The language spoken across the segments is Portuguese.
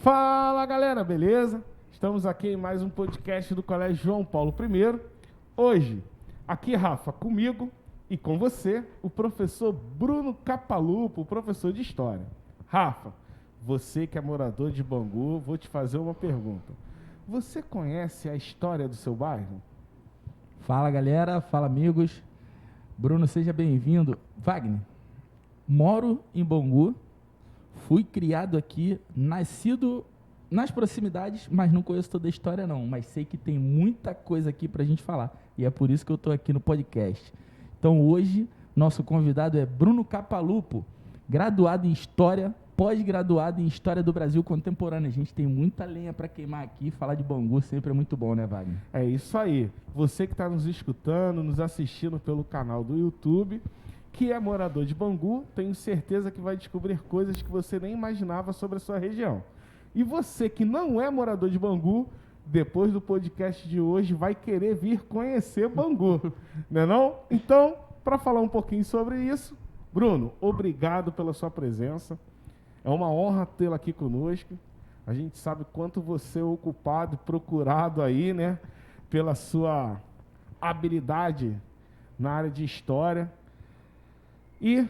Fala galera, beleza? Estamos aqui em mais um podcast do Colégio João Paulo I. Hoje, aqui Rafa, comigo e com você, o professor Bruno Capalupo, professor de História. Rafa, você que é morador de Bangu, vou te fazer uma pergunta. Você conhece a história do seu bairro? Fala galera, fala amigos. Bruno, seja bem-vindo. Wagner, moro em Bangu, fui criado aqui, nascido nas proximidades, mas não conheço toda a história não, mas sei que tem muita coisa aqui pra gente falar, e é por isso que eu tô aqui no podcast. Então hoje, nosso convidado é Bruno Capalupo, graduado em História, pós-graduado em História do Brasil Contemporânea. A gente tem muita lenha para queimar aqui, falar de Bangu sempre é muito bom, né, Wagner? É isso aí. Você que está nos escutando, nos assistindo pelo canal do YouTube, que é morador de Bangu, tenho certeza que vai descobrir coisas que você nem imaginava sobre a sua região. E você que não é morador de Bangu, depois do podcast de hoje, vai querer vir conhecer Bangu, não é não? Então, para falar um pouquinho sobre isso, Bruno, obrigado pela sua presença. É uma honra tê-lo aqui conosco. A gente sabe quanto você é ocupado, procurado aí, né? Pela sua habilidade na área de história. E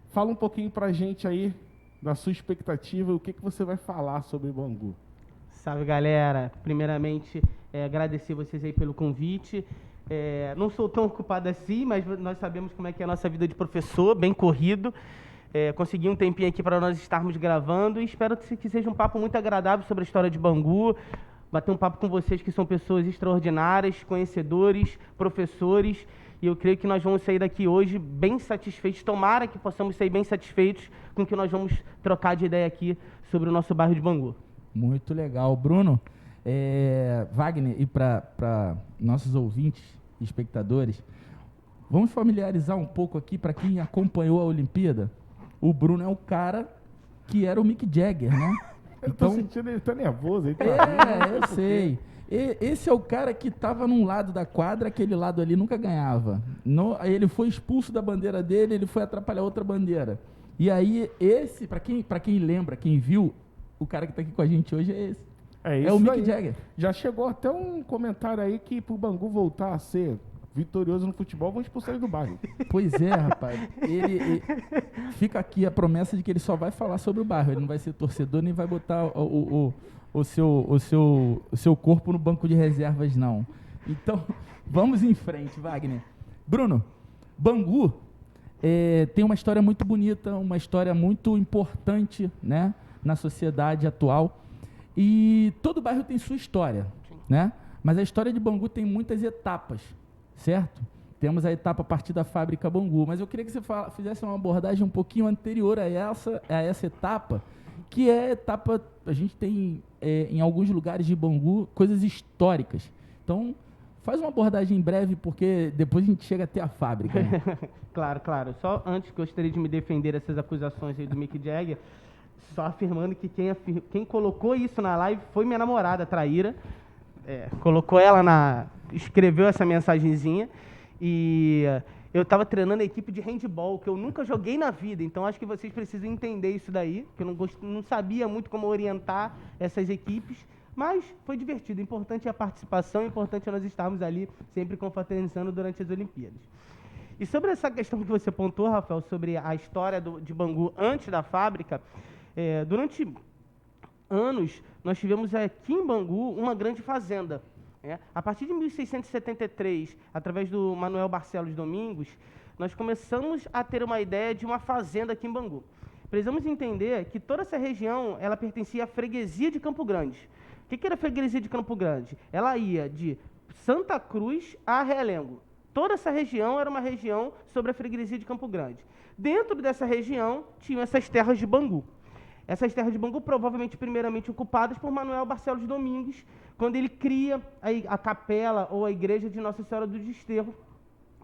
fala um pouquinho pra gente aí da sua expectativa, o que você vai falar sobre Bangu. Salve, galera. Primeiramente, agradecer vocês aí pelo convite. Não sou tão ocupado assim, mas nós sabemos como é que é a nossa vida de professor, bem corrido. Consegui um tempinho aqui para nós estarmos gravando e espero que seja um papo muito agradável sobre a história de Bangu, bater um papo com vocês que são pessoas extraordinárias, conhecedores, professores, e eu creio que nós vamos sair daqui hoje bem satisfeitos, tomara que possamos sair bem satisfeitos com o que nós vamos trocar de ideia aqui sobre o nosso bairro de Bangu. Muito legal. Bruno, Wagner, e para nossos ouvintes e espectadores, vamos familiarizar um pouco aqui para quem acompanhou a Olimpíada. O Bruno é o cara que era o Mick Jagger, né? Eu tô sentindo ele tá nervoso. Ele tá eu sei. Esse é o cara que estava num lado da quadra, aquele lado ali nunca ganhava. Ele foi expulso da bandeira dele, ele foi atrapalhar outra bandeira. E aí, esse, para quem lembra, quem viu, o cara que está aqui com a gente hoje é esse. É o Mick Jagger. Já chegou até um comentário aí que pro Bangu voltar a ser vitorioso no futebol, vão expulsar ele do bairro. Pois é, rapaz. Ele fica aqui a promessa de que ele só vai falar sobre o bairro. Ele não vai ser torcedor, nem vai botar o seu corpo no banco de reservas, não. Então, vamos em frente, Wagner. Bruno, Bangu tem uma história muito bonita, uma história muito importante, né, na sociedade atual. E todo bairro tem sua história, né? Mas a história de Bangu tem muitas etapas. Certo? Temos a etapa a partir da fábrica Bangu, mas eu queria que você fizesse uma abordagem um pouquinho anterior a essa etapa, que é a etapa, a gente tem em alguns lugares de Bangu coisas históricas. Então, faz uma abordagem breve, porque depois a gente chega até a fábrica. Né? Claro. Só antes, gostaria de me defender dessas acusações aí do Mick Jagger, só afirmando que quem colocou isso na live foi minha namorada, Traíra. Colocou ela escreveu essa mensagenzinha e eu estava treinando a equipe de handball, que eu nunca joguei na vida, então acho que vocês precisam entender isso daí, que eu não sabia muito como orientar essas equipes, mas foi divertido. Importante é a participação, importante é nós estarmos ali sempre confraternizando durante as Olimpíadas. E sobre essa questão que você pontuou, Rafael, sobre a história de Bangu antes da fábrica, durante anos, nós tivemos aqui em Bangu uma grande fazenda. A partir de 1673, através do Manuel Barcelos Domingos, nós começamos a ter uma ideia de uma fazenda aqui em Bangu. Precisamos entender que toda essa região, ela pertencia à freguesia de Campo Grande. O que era a freguesia de Campo Grande? Ela ia de Santa Cruz a Realengo. Toda essa região era uma região sobre a freguesia de Campo Grande. Dentro dessa região, tinham essas terras de Bangu. Essas terras de Bangu, provavelmente, primeiramente ocupadas por Manuel Barcelos Domingues, quando ele cria a capela ou a igreja de Nossa Senhora do Desterro,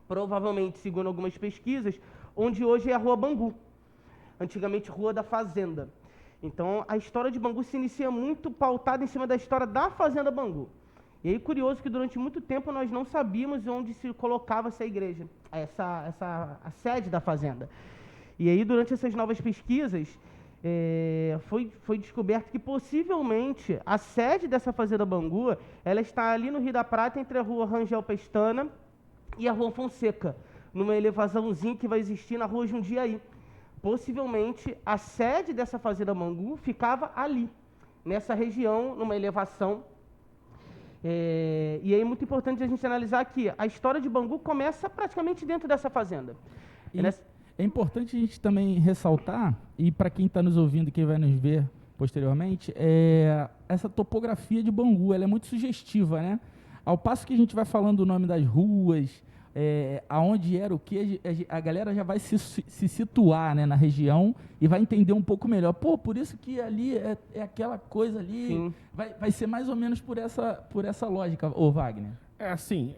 provavelmente, segundo algumas pesquisas, onde hoje é a Rua Bangu, antigamente Rua da Fazenda. Então, a história de Bangu se inicia muito pautada em cima da história da Fazenda Bangu. E aí, curioso que durante muito tempo nós não sabíamos onde se colocava essa igreja, a sede da fazenda. E aí, durante essas novas pesquisas, foi descoberto que possivelmente a sede dessa fazenda Bangu, ela está ali no Rio da Prata, entre a rua Rangel Pestana e a rua Fonseca, numa elevaçãozinha que vai existir na rua Jundiaí. Possivelmente a sede dessa fazenda Bangu ficava ali, nessa região, numa elevação. E aí é muito importante a gente analisar que a história de Bangu começa praticamente dentro dessa fazenda. É importante a gente também ressaltar, e para quem está nos ouvindo e quem vai nos ver posteriormente, essa topografia de Bangu, ela é muito sugestiva, né? Ao passo que a gente vai falando o nome das ruas, aonde era o que, a galera já vai se situar, né, na região e vai entender um pouco melhor. Pô, por isso que ali é aquela coisa ali, vai ser mais ou menos por essa lógica, ô Wagner. Assim,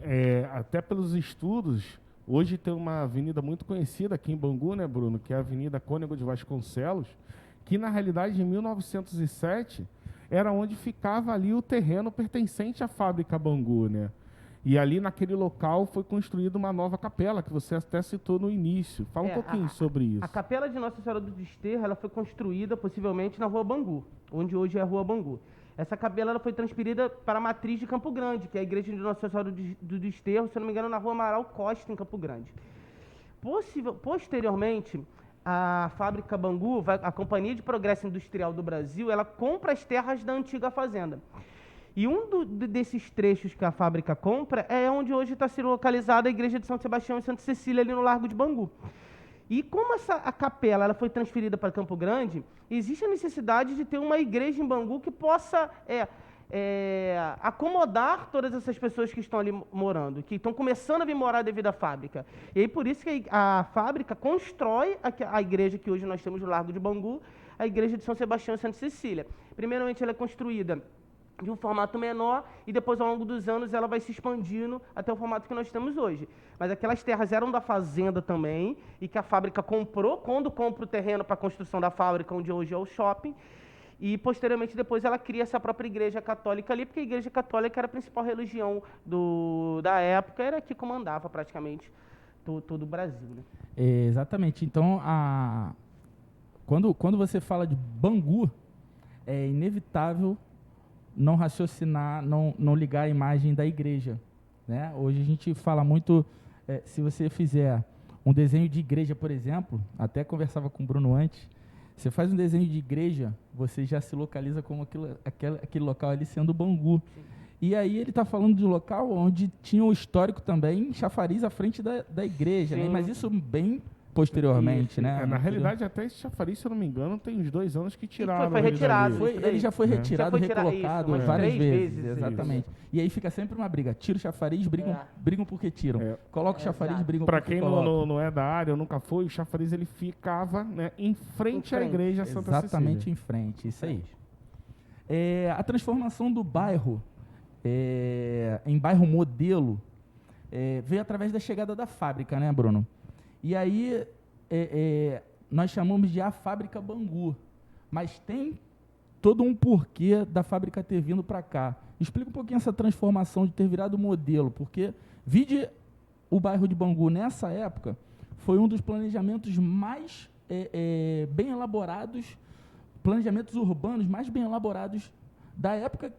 até pelos estudos, hoje tem uma avenida muito conhecida aqui em Bangu, né, Bruno, que é a Avenida Cônego de Vasconcelos, que na realidade em 1907 era onde ficava ali o terreno pertencente à fábrica Bangu, né? E ali naquele local foi construída uma nova capela, que você até citou no início. Fala um pouquinho sobre isso. A capela de Nossa Senhora do Desterro, ela foi construída possivelmente na Rua Bangu, onde hoje é a Rua Bangu. Essa capela ela foi transferida para a matriz de Campo Grande, que é a igreja de Nossa Senhora do Desterro, se eu não me engano, na Rua Amaral Costa, em Campo Grande. Posteriormente, a fábrica Bangu, a Companhia de Progresso Industrial do Brasil, ela compra as terras da antiga fazenda. E desses trechos que a fábrica compra é onde hoje está se localizada a igreja de São Sebastião e Santa Cecília, ali no Largo de Bangu. E como a capela ela foi transferida para Campo Grande, existe a necessidade de ter uma igreja em Bangu que possa acomodar todas essas pessoas que estão ali morando, que estão começando a vir morar devido à fábrica. E aí por isso que a fábrica constrói a igreja que hoje nós temos no Largo de Bangu, a igreja de São Sebastião e Santa Cecília. Primeiramente ela é construída de um formato menor e depois ao longo dos anos ela vai se expandindo até o formato que nós temos hoje. Mas aquelas terras eram da fazenda também e que a fábrica comprou, quando compra o terreno para a construção da fábrica, onde hoje é o shopping, e posteriormente depois ela cria essa própria igreja católica ali, porque a igreja católica era a principal religião da época, era que comandava praticamente todo o Brasil, né? Exatamente. Então, quando você fala de Bangu, é inevitável não raciocinar, não ligar a imagem da igreja, né? Hoje a gente fala muito, se você fizer um desenho de igreja, por exemplo, até conversava com o Bruno antes, você faz um desenho de igreja, você já se localiza como aquele local ali sendo Bangu. Sim. E aí ele está falando de um local onde tinha o histórico também, chafariz à frente da igreja, né? Mas isso bem posteriormente, isso, né? Na realidade, até esse chafariz, se eu não me engano, tem uns 2 anos que tiraram. Foi retirado. Ele já foi retirado, recolocado várias vezes. Exatamente. Isso. E aí fica sempre uma briga. Tira o chafariz, brigam porque tiram. Coloca o chafariz, brigam porque colocam. Pra quem não é da área, ou nunca foi, o chafariz ele ficava, né, em frente à igreja Santa Cecília. Exatamente em frente, isso aí. A transformação do bairro em bairro modelo veio através da chegada da fábrica, né, Bruno? E aí, nós chamamos de a fábrica Bangu, mas tem todo um porquê da fábrica ter vindo para cá. Explica um pouquinho essa transformação de ter virado modelo, porque vide o bairro de Bangu nessa época, foi um dos planejamentos mais bem elaborados, planejamentos urbanos mais bem elaborados da época,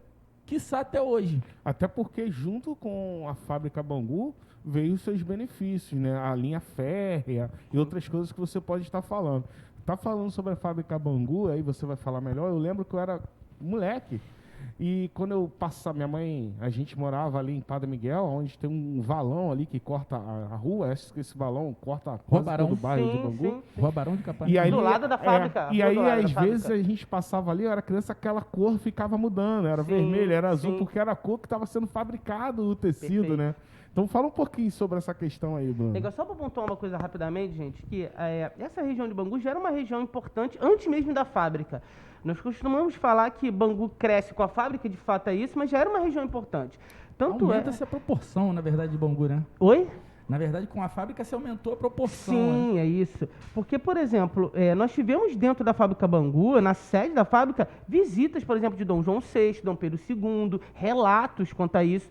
quiçá até hoje. Até porque junto com a fábrica Bangu veio os seus benefícios, né? A linha férrea e outras coisas que você pode estar falando. Tá falando sobre a fábrica Bangu, aí você vai falar melhor. Eu lembro que eu era moleque e quando eu passava, minha mãe, a gente morava ali em Padre Miguel, onde tem um valão ali que corta a rua. Esse valão corta quase todo o bairro de Bangu. Rua Barão de Capanema. Do lado da fábrica. E aí, às vezes, a gente passava ali, eu era criança, aquela cor ficava mudando. Era vermelho, era azul, porque era a cor que estava sendo fabricado o tecido, perfeito, né? Então fala um pouquinho sobre essa questão aí, Bruno. Legal, só para pontuar uma coisa rapidamente, gente, que essa região de Bangu já era uma região importante antes mesmo da fábrica. Nós costumamos falar que Bangu cresce com a fábrica, de fato é isso, mas já era uma região importante. Aumenta essa proporção, na verdade, de Bangu, né? Oi? Na verdade, com a fábrica se aumentou a proporção. Sim, né? é isso. Porque, por exemplo, nós tivemos dentro da fábrica Bangu, na sede da fábrica, visitas, por exemplo, de Dom João VI, Dom Pedro II, relatos quanto a isso.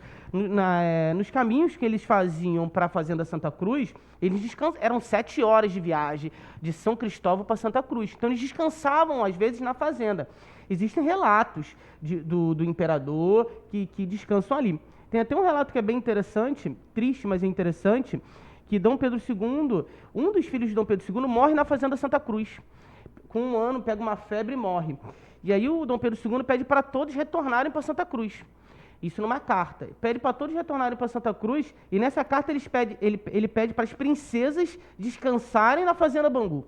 Nos caminhos que eles faziam para a Fazenda Santa Cruz, eram 7 horas de viagem de São Cristóvão para Santa Cruz. Então, eles descansavam, às vezes, na fazenda. Existem relatos do imperador que descansam ali. Tem até um relato que é bem interessante, triste, mas é interessante, que Dom Pedro II, um dos filhos de Dom Pedro II, morre na Fazenda Santa Cruz. Com 1 ano, pega uma febre e morre. E aí o Dom Pedro II pede para todos retornarem para Santa Cruz. Isso numa carta. Pede para todos retornarem para Santa Cruz, e nessa carta ele pede para as princesas descansarem na Fazenda Bangu.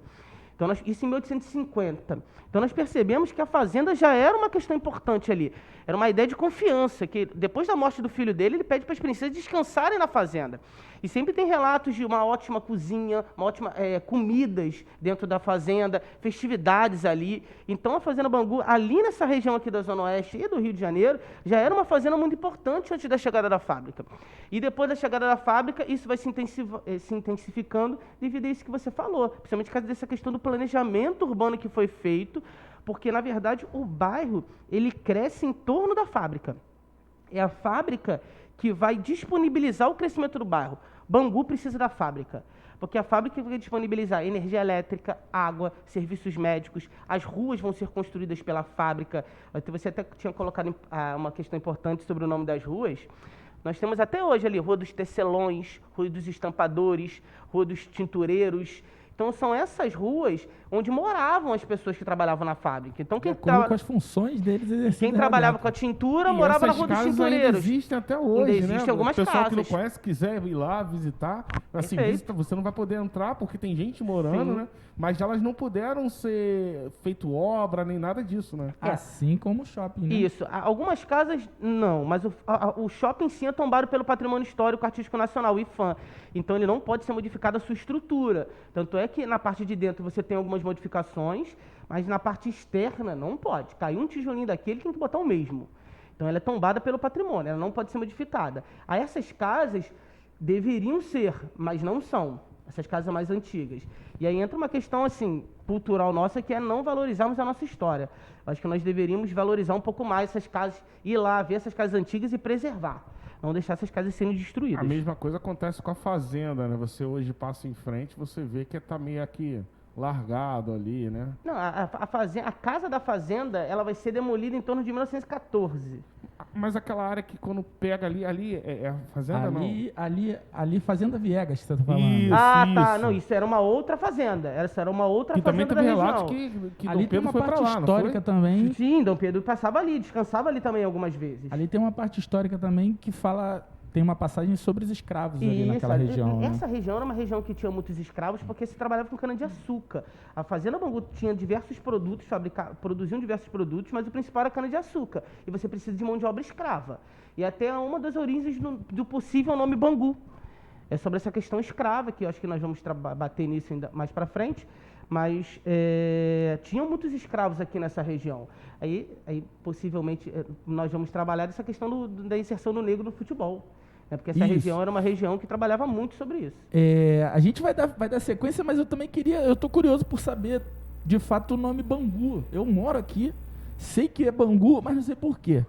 Então, isso em 1850. Então, nós percebemos que a fazenda já era uma questão importante ali. Era uma ideia de confiança, que depois da morte do filho dele, ele pede para as princesas descansarem na fazenda. E sempre tem relatos de uma ótima cozinha, uma ótima comidas dentro da fazenda, festividades ali. Então, a Fazenda Bangu, ali nessa região aqui da Zona Oeste e do Rio de Janeiro, já era uma fazenda muito importante antes da chegada da fábrica. E depois da chegada da fábrica, isso vai se intensificando devido a isso que você falou, principalmente por causa dessa questão do planejamento urbano que foi feito, porque, na verdade, o bairro, ele cresce em torno da fábrica. É a fábrica que vai disponibilizar o crescimento do bairro. Bangu precisa da fábrica, porque a fábrica vai disponibilizar energia elétrica, água, serviços médicos, as ruas vão ser construídas pela fábrica. Você até tinha colocado uma questão importante sobre o nome das ruas. Nós temos até hoje ali Rua dos Tecelões, Rua dos Estampadores, Rua dos Tintureiros. Então, são essas ruas onde moravam as pessoas que trabalhavam na fábrica. Então, quem com as funções deles, quem trabalhava com a tintura morava na Rua dos Tintureiros. Existem até hoje, ainda existem algumas casas. O pessoal que não conhece, quiser ir lá visitar, assim, você não vai poder entrar porque tem gente morando, né? Mas elas não puderam ser feito obra nem nada disso, né? Assim como o shopping, né? Isso. Algumas casas, não. Mas o shopping sim é tombado pelo Patrimônio Histórico Artístico Nacional, IPHAN. Então, ele não pode ser modificado a sua estrutura. Tanto é que na parte de dentro você tem algumas modificações, mas na parte externa não pode. Caiu um tijolinho daquele, tem que botar o mesmo. Então, ela é tombada pelo patrimônio, ela não pode ser modificada. Aí, essas casas deveriam ser, mas não são. Essas casas mais antigas. E aí entra uma questão, assim, cultural nossa, que é não valorizarmos a nossa história. Acho que nós deveríamos valorizar um pouco mais essas casas, ir lá, ver essas casas antigas e preservar. Não deixar essas casas sendo destruídas. A mesma coisa acontece com a fazenda, né? Você hoje passa em frente, você vê que tá meio aqui largado ali, né? Não, a casa da fazenda, ela vai ser demolida em torno de 1914. Mas aquela área que quando pega ali é a fazenda, ali Fazenda Viegas, que você tá falando. Isso, tá. Não, isso era uma outra fazenda. Essa era uma outra fazenda também teve da relatos região. que Ali Dom tem Pedro uma foi parte pra lá, histórica não foi? também. Sim, Dom Pedro passava ali, descansava ali também algumas vezes. Ali tem uma parte histórica também que fala... Tem uma passagem sobre os escravos ali naquela região. Essa região era uma região que tinha muitos escravos porque se trabalhava com cana-de-açúcar. A Fazenda Bangu tinha diversos produtos, produziam diversos produtos, mas o principal era cana-de-açúcar. E você precisa de mão de obra escrava. E até uma das origens do possível nome Bangu. É sobre essa questão escrava, que eu acho que nós vamos bater nisso ainda mais para frente. Mas tinham muitos escravos aqui nessa região. Aí possivelmente, nós vamos trabalhar essa questão da inserção do negro no futebol. Porque essa região era uma região que trabalhava muito sobre isso. A gente vai dar sequência, mas eu também eu tô curioso por saber, de fato, o nome Bangu. Eu moro aqui, sei que é Bangu, mas não sei por quê.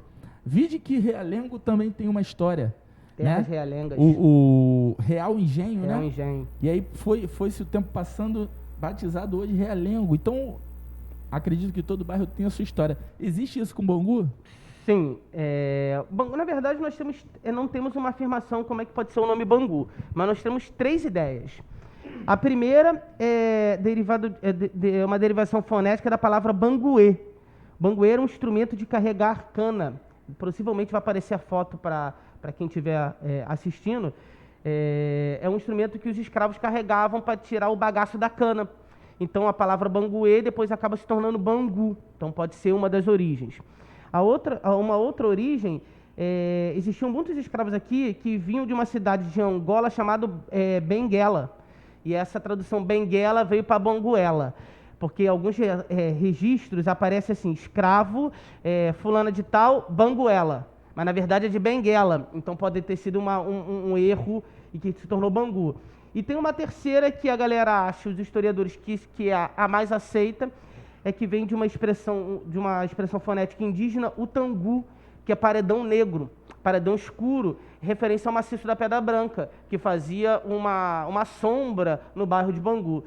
Vide que Realengo também tem uma história. Terras né? realengas. O Real Engenho, né? Real Engenho. E aí foi-se o tempo passando, batizado hoje Realengo. Então, acredito que todo bairro tem a sua história. Existe isso com Bangu? Sim. Bangu, na verdade, nós não temos uma afirmação como é que pode ser o nome Bangu, mas nós temos 3 ideias. A primeira é uma derivação fonética da palavra banguê. Banguê era um instrumento de carregar cana. Possivelmente vai aparecer a foto para quem estiver assistindo. É um instrumento que os escravos carregavam para tirar o bagaço da cana. Então, a palavra banguê depois acaba se tornando Bangu. Então, pode ser uma das origens. Uma outra origem, existiam muitos escravos aqui que vinham de uma cidade de Angola chamada Benguela. E essa tradução Benguela veio para Banguela. Porque alguns registros aparecem assim, escravo, fulana de tal, Banguela. Mas na verdade é de Benguela. Então pode ter sido um erro e que se tornou Bangu. E tem uma terceira que a galera acha, os historiadores, que é a mais aceita, é que vem de uma expressão fonética indígena, o tangu, que é paredão negro, paredão escuro, referência ao maciço da Pedra Branca, que fazia uma sombra no bairro de Bangu.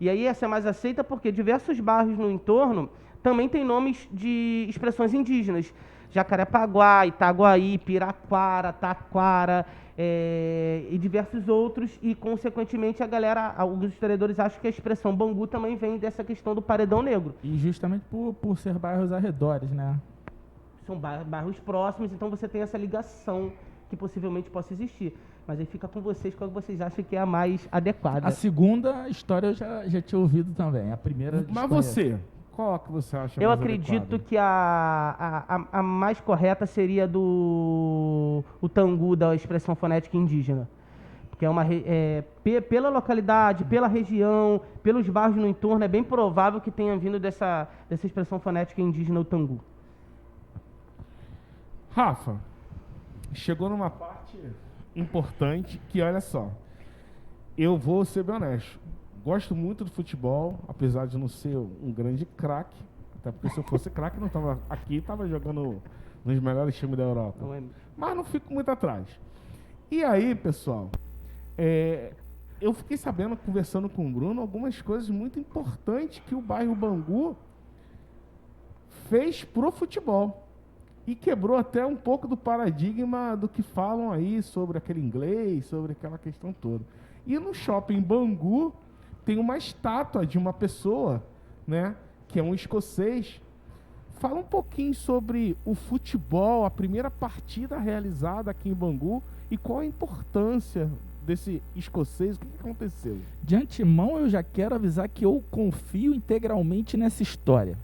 E aí essa é mais aceita porque diversos bairros no entorno também têm nomes de expressões indígenas. Jacarepaguá, Itaguaí, Piraquara, Taquara, e diversos outros, e consequentemente alguns historiadores acham que a expressão Bangu também vem dessa questão do paredão negro. E justamente por ser bairros arredores, né? São bairros próximos, então você tem essa ligação que possivelmente possa existir. Mas aí fica com vocês qual vocês acham que é a mais adequada. A segunda história eu já tinha ouvido também, a primeira... Mas você, qual que você acha Eu mais acredito adequada? que a mais correta seria o tangu da expressão fonética indígena. Porque pela localidade, pela região, pelos bairros no entorno, é bem provável que tenha vindo dessa expressão fonética indígena, o tangu. Rafa, chegou numa parte importante que, olha só, eu vou ser bem honesto. Gosto muito do futebol, apesar de não ser um grande craque. Até porque se eu fosse craque, não estava aqui, estava jogando nos melhores times da Europa. Não é? Mas não fico muito atrás. E aí, pessoal, eu fiquei sabendo, conversando com o Bruno, algumas coisas muito importantes que o bairro Bangu fez pro futebol. E quebrou até um pouco do paradigma do que falam aí sobre aquele inglês, sobre aquela questão toda. E no shopping Bangu tem uma estátua de uma pessoa, né, que é um escocês. Fala um pouquinho sobre o futebol, a primeira partida realizada aqui em Bangu e qual a importância desse escocês, o que aconteceu? De antemão, eu já quero avisar que eu confio integralmente nessa história.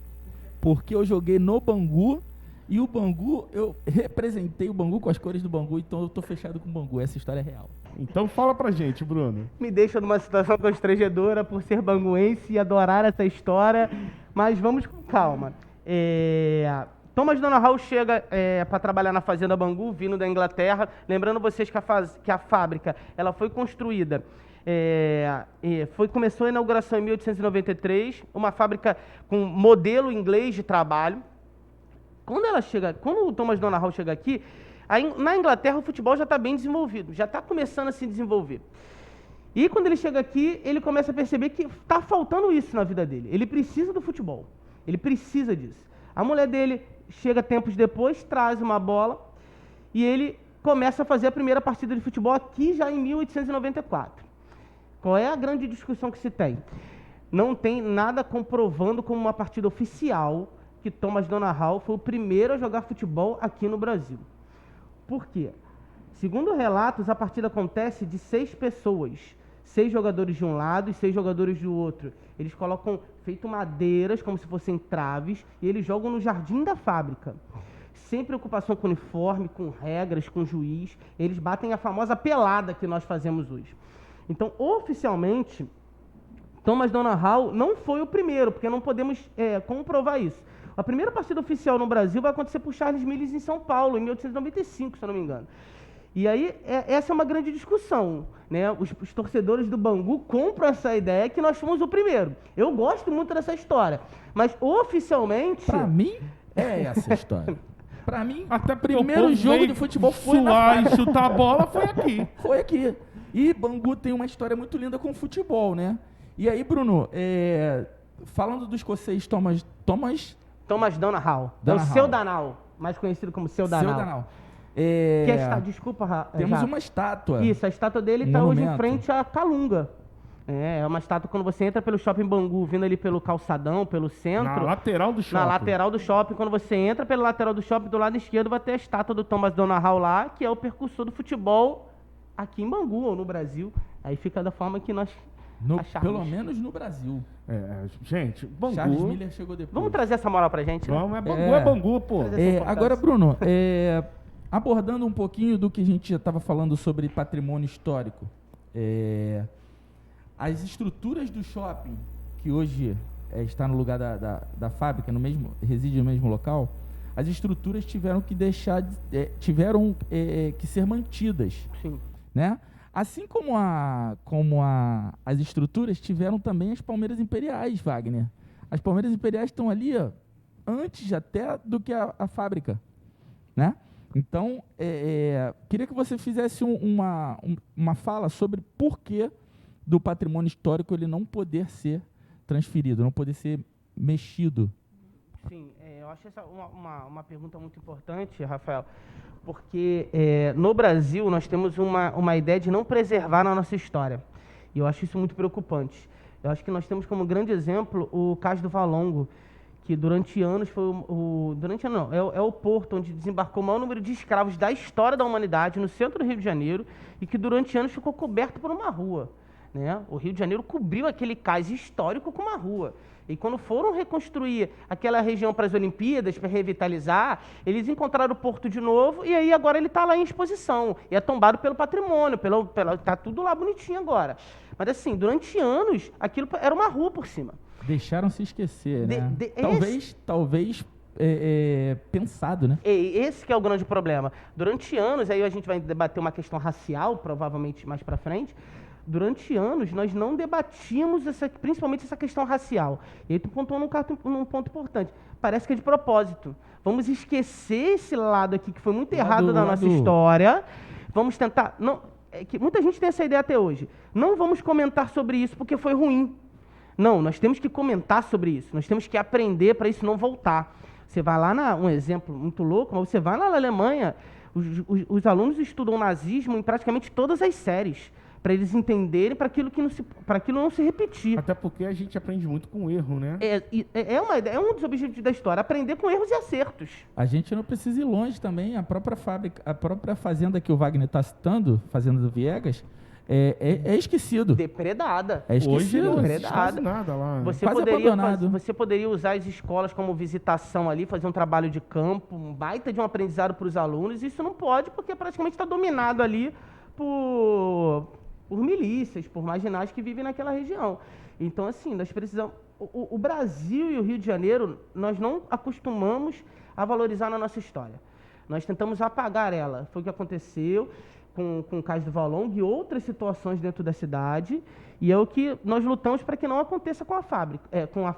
Porque eu joguei no Bangu e o Bangu, eu representei o Bangu com as cores do Bangu, então eu tô fechado com o Bangu. Essa história é real. Então fala pra gente, Bruno. Me deixa numa situação constrangedora por ser banguense e adorar essa história, mas vamos com calma. Thomas Donahue chega para trabalhar na Fazenda Bangu, vindo da Inglaterra. Lembrando vocês que a fábrica ela foi construída, começou a inauguração em 1893, uma fábrica com modelo inglês de trabalho. Quando o Thomas Donahue chega aqui, na Inglaterra o futebol já está bem desenvolvido, já está começando a se desenvolver. E quando ele chega aqui, ele começa a perceber que está faltando isso na vida dele. Ele precisa do futebol, ele precisa disso. A mulher dele chega tempos depois, traz uma bola e ele começa a fazer a primeira partida de futebol aqui já em 1894. Qual é a grande discussão que se tem? Não tem nada comprovando como uma partida oficial que Thomas Donahue foi o primeiro a jogar futebol aqui no Brasil. Por quê? Segundo relatos, a partida acontece de 6 pessoas. 6 jogadores de um lado e 6 jogadores do outro. Eles colocam feito madeiras, como se fossem traves, e eles jogam no jardim da fábrica. Sem preocupação com uniforme, com regras, com juiz. Eles batem a famosa pelada que nós fazemos hoje. Então, oficialmente, Thomas Donahue não foi o primeiro, porque não podemos comprovar isso. A primeira partida oficial no Brasil vai acontecer por Charles Milles em São Paulo, em 1895, se eu não me engano. E aí, essa é uma grande discussão, né? Os torcedores do Bangu compram essa ideia que nós fomos o primeiro. Eu gosto muito dessa história, mas oficialmente... Pra mim, é essa história. Pra mim, Até o primeiro jogo de futebol foi na suar e fábrica. chutar a bola foi aqui. Foi aqui. E Bangu tem uma história muito linda com futebol, né? E aí, Bruno, falando do escocês Thomas Donahue. É o Donahue. Seu Donahue, mais conhecido como Seu Donahue. Seu Donahue. Desculpa, Temos Jato. uma estátua. Isso, a estátua dele está hoje em monumento. frente à Calunga. É uma estátua quando você entra pelo shopping Bangu, vindo ali pelo calçadão, pelo centro. Na lateral do shopping. Na lateral do shopping, quando você entra pela lateral do shopping, do lado esquerdo vai ter a estátua do Thomas Donahue lá, que é o percursor do futebol aqui em Bangu ou no Brasil. Aí fica da forma que nós acharmos. Pelo menos no Brasil. Gente, Bangu... Charles Miller chegou depois. Vamos trazer essa moral pra gente, né? Vamos, é Bangu, pô. Agora, Bruno, abordando um pouquinho do que a gente já estava falando sobre patrimônio histórico, as estruturas do shopping, que hoje está no lugar da fábrica, reside no mesmo local, as estruturas tiveram que ser mantidas. Sim. Né? Assim como as estruturas, tiveram também as Palmeiras Imperiais, Wagner. As Palmeiras Imperiais estão ali, ó, antes até do que a fábrica, né? Então, queria que você fizesse uma fala sobre por que do patrimônio histórico ele não poder ser transferido, não poder ser mexido. Sim, eu acho essa uma pergunta muito importante, Rafael, porque no Brasil nós temos uma ideia de não preservar a nossa história, e eu acho isso muito preocupante. Eu acho que nós temos como grande exemplo o Cais do Valongo, que durante anos foi é o porto onde desembarcou o maior número de escravos da história da humanidade, no centro do Rio de Janeiro, e que durante anos ficou coberto por uma rua, né? O Rio de Janeiro cobriu aquele cais histórico com uma rua. E quando foram reconstruir aquela região para as Olimpíadas, para revitalizar, eles encontraram o porto de novo, e aí agora ele está lá em exposição. E é tombado pelo patrimônio, está tudo lá bonitinho agora. Mas assim, durante anos, aquilo era uma rua por cima. Deixaram se esquecer, né? Talvez pensado, né? Esse que é o grande problema. Durante anos, aí a gente vai debater uma questão racial, provavelmente mais para frente. Durante anos, nós não debatíamos principalmente essa questão racial. E aí tu pontuou num ponto importante. Parece que é de propósito. Vamos esquecer esse lado aqui que foi muito errado da nossa história. Vamos tentar... que muita gente tem essa ideia até hoje. Não vamos comentar sobre isso porque foi ruim. Não, nós temos que comentar sobre isso. Nós temos que aprender para isso não voltar. Você vai lá, um exemplo muito louco, mas você vai lá na Alemanha, os alunos estudam nazismo em praticamente todas as séries, para eles entenderem, para aquilo não se repetir. Até porque a gente aprende muito com erro, né? É um dos objetivos da história, aprender com erros e acertos. A gente não precisa ir longe também. A própria fábrica, a própria fazenda que o Wagner está citando, Fazenda do Viegas, é esquecido. Depredada. É esquecido. Hoje Depredada. quase nada lá. Você poderia usar as escolas como visitação ali, fazer um trabalho de campo, um baita de um aprendizado para os alunos. Isso não pode, porque praticamente está dominado ali por milícias, por marginais que vivem naquela região. Então, assim, nós precisamos... O Brasil e o Rio de Janeiro, nós não acostumamos a valorizar na nossa história. Nós tentamos apagar ela. Foi o que aconteceu com o Cais do Valongo e outras situações dentro da cidade, e é o que nós lutamos para que não aconteça com a fábrica,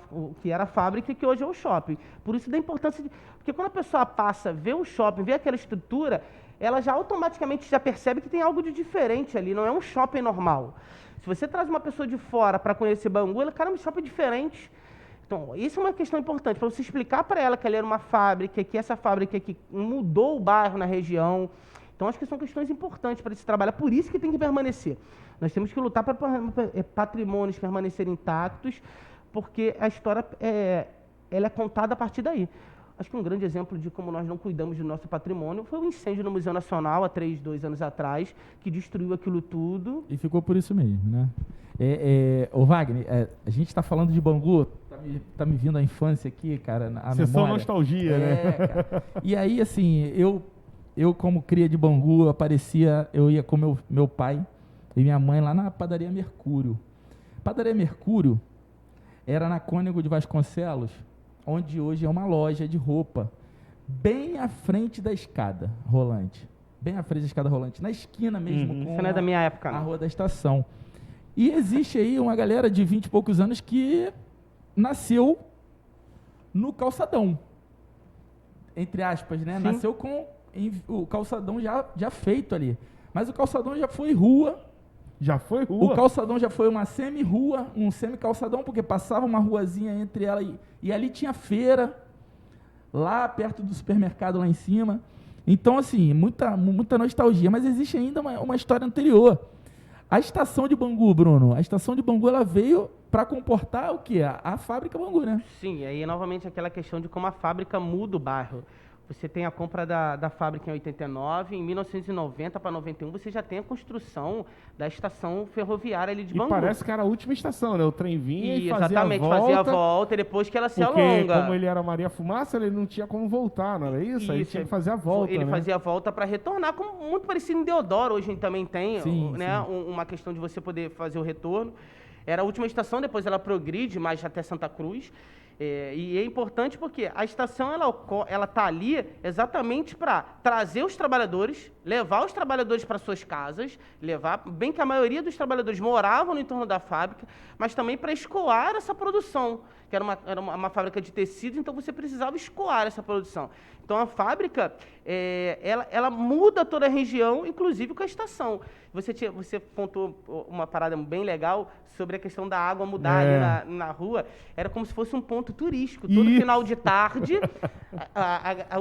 o que era a fábrica e que hoje é o shopping. Por isso da importância porque quando a pessoa passa, vê o shopping, vê aquela estrutura, ela já automaticamente já percebe que tem algo de diferente ali, não é um shopping normal. Se você traz uma pessoa de fora para conhecer Bangu, ela, cara, um shopping diferente. Então, isso é uma questão importante, para você explicar para ela que ela era uma fábrica, que essa fábrica aqui mudou o bairro na região. Então, acho que são questões importantes para esse trabalho. É por isso que tem que permanecer. Nós temos que lutar para patrimônios permanecerem intactos, porque a história ela é contada a partir daí. Acho que um grande exemplo de como nós não cuidamos do nosso patrimônio foi o incêndio no Museu Nacional, há 2 anos atrás, que destruiu aquilo tudo. E ficou por isso mesmo, né? Ô Wagner, a gente está falando de Bangu, tá me vindo a infância aqui, cara, a memória. Só nostalgia, né? Cara. E aí, assim, eu como cria de Bangu, eu ia com meu pai e minha mãe lá na Padaria Mercúrio. Padaria Mercúrio era na Cônego de Vasconcelos, onde hoje é uma loja de roupa, bem à frente da escada rolante. Bem à frente da escada rolante, na esquina mesmo com Isso não é da minha época, a não. Rua da Estação. E existe aí uma galera de 20 e poucos anos que nasceu no calçadão, entre aspas, né? Sim. Nasceu com o calçadão já feito ali. Mas o calçadão já foi rua. Já foi rua? O calçadão já foi uma semi-rua, um semi-calçadão, porque passava uma ruazinha entre ela e ali tinha feira, lá perto do supermercado lá em cima. Então, assim, muita nostalgia. Mas existe ainda uma história anterior. A estação de Bangu, Bruno, a estação de Bangu, ela veio para comportar o quê? A fábrica Bangu, né? Sim, aí novamente aquela questão de como a fábrica muda o bairro. Você tem a compra da fábrica em 89, em 1990 para 91 você já tem a construção da estação ferroviária ali de Bangu. E parece que era a última estação, né? O trem vinha e fazia exatamente, a volta. fazia a volta e depois que ela se porque alonga. como ele era Maria Fumaça, ele não tinha como voltar, não era isso? Aí tinha que fazer a volta, Ele né? fazia a volta para retornar, como muito parecido em Deodoro, hoje também tem, Sim, né? sim. Uma questão de você poder fazer o retorno. Era a última estação, depois ela progride mais até Santa Cruz. E é importante porque a estação ela tá ali exatamente para trazer os trabalhadores, levar os trabalhadores para suas casas, bem que a maioria dos trabalhadores moravam no entorno da fábrica, mas também para escoar essa produção, que era uma fábrica de tecidos, então você precisava escoar essa produção. Então a fábrica, ela muda toda a região, inclusive com a estação. Você contou uma parada bem legal sobre a questão da água mudar ali na rua. Era como se fosse um ponto turístico. Todo final de tarde,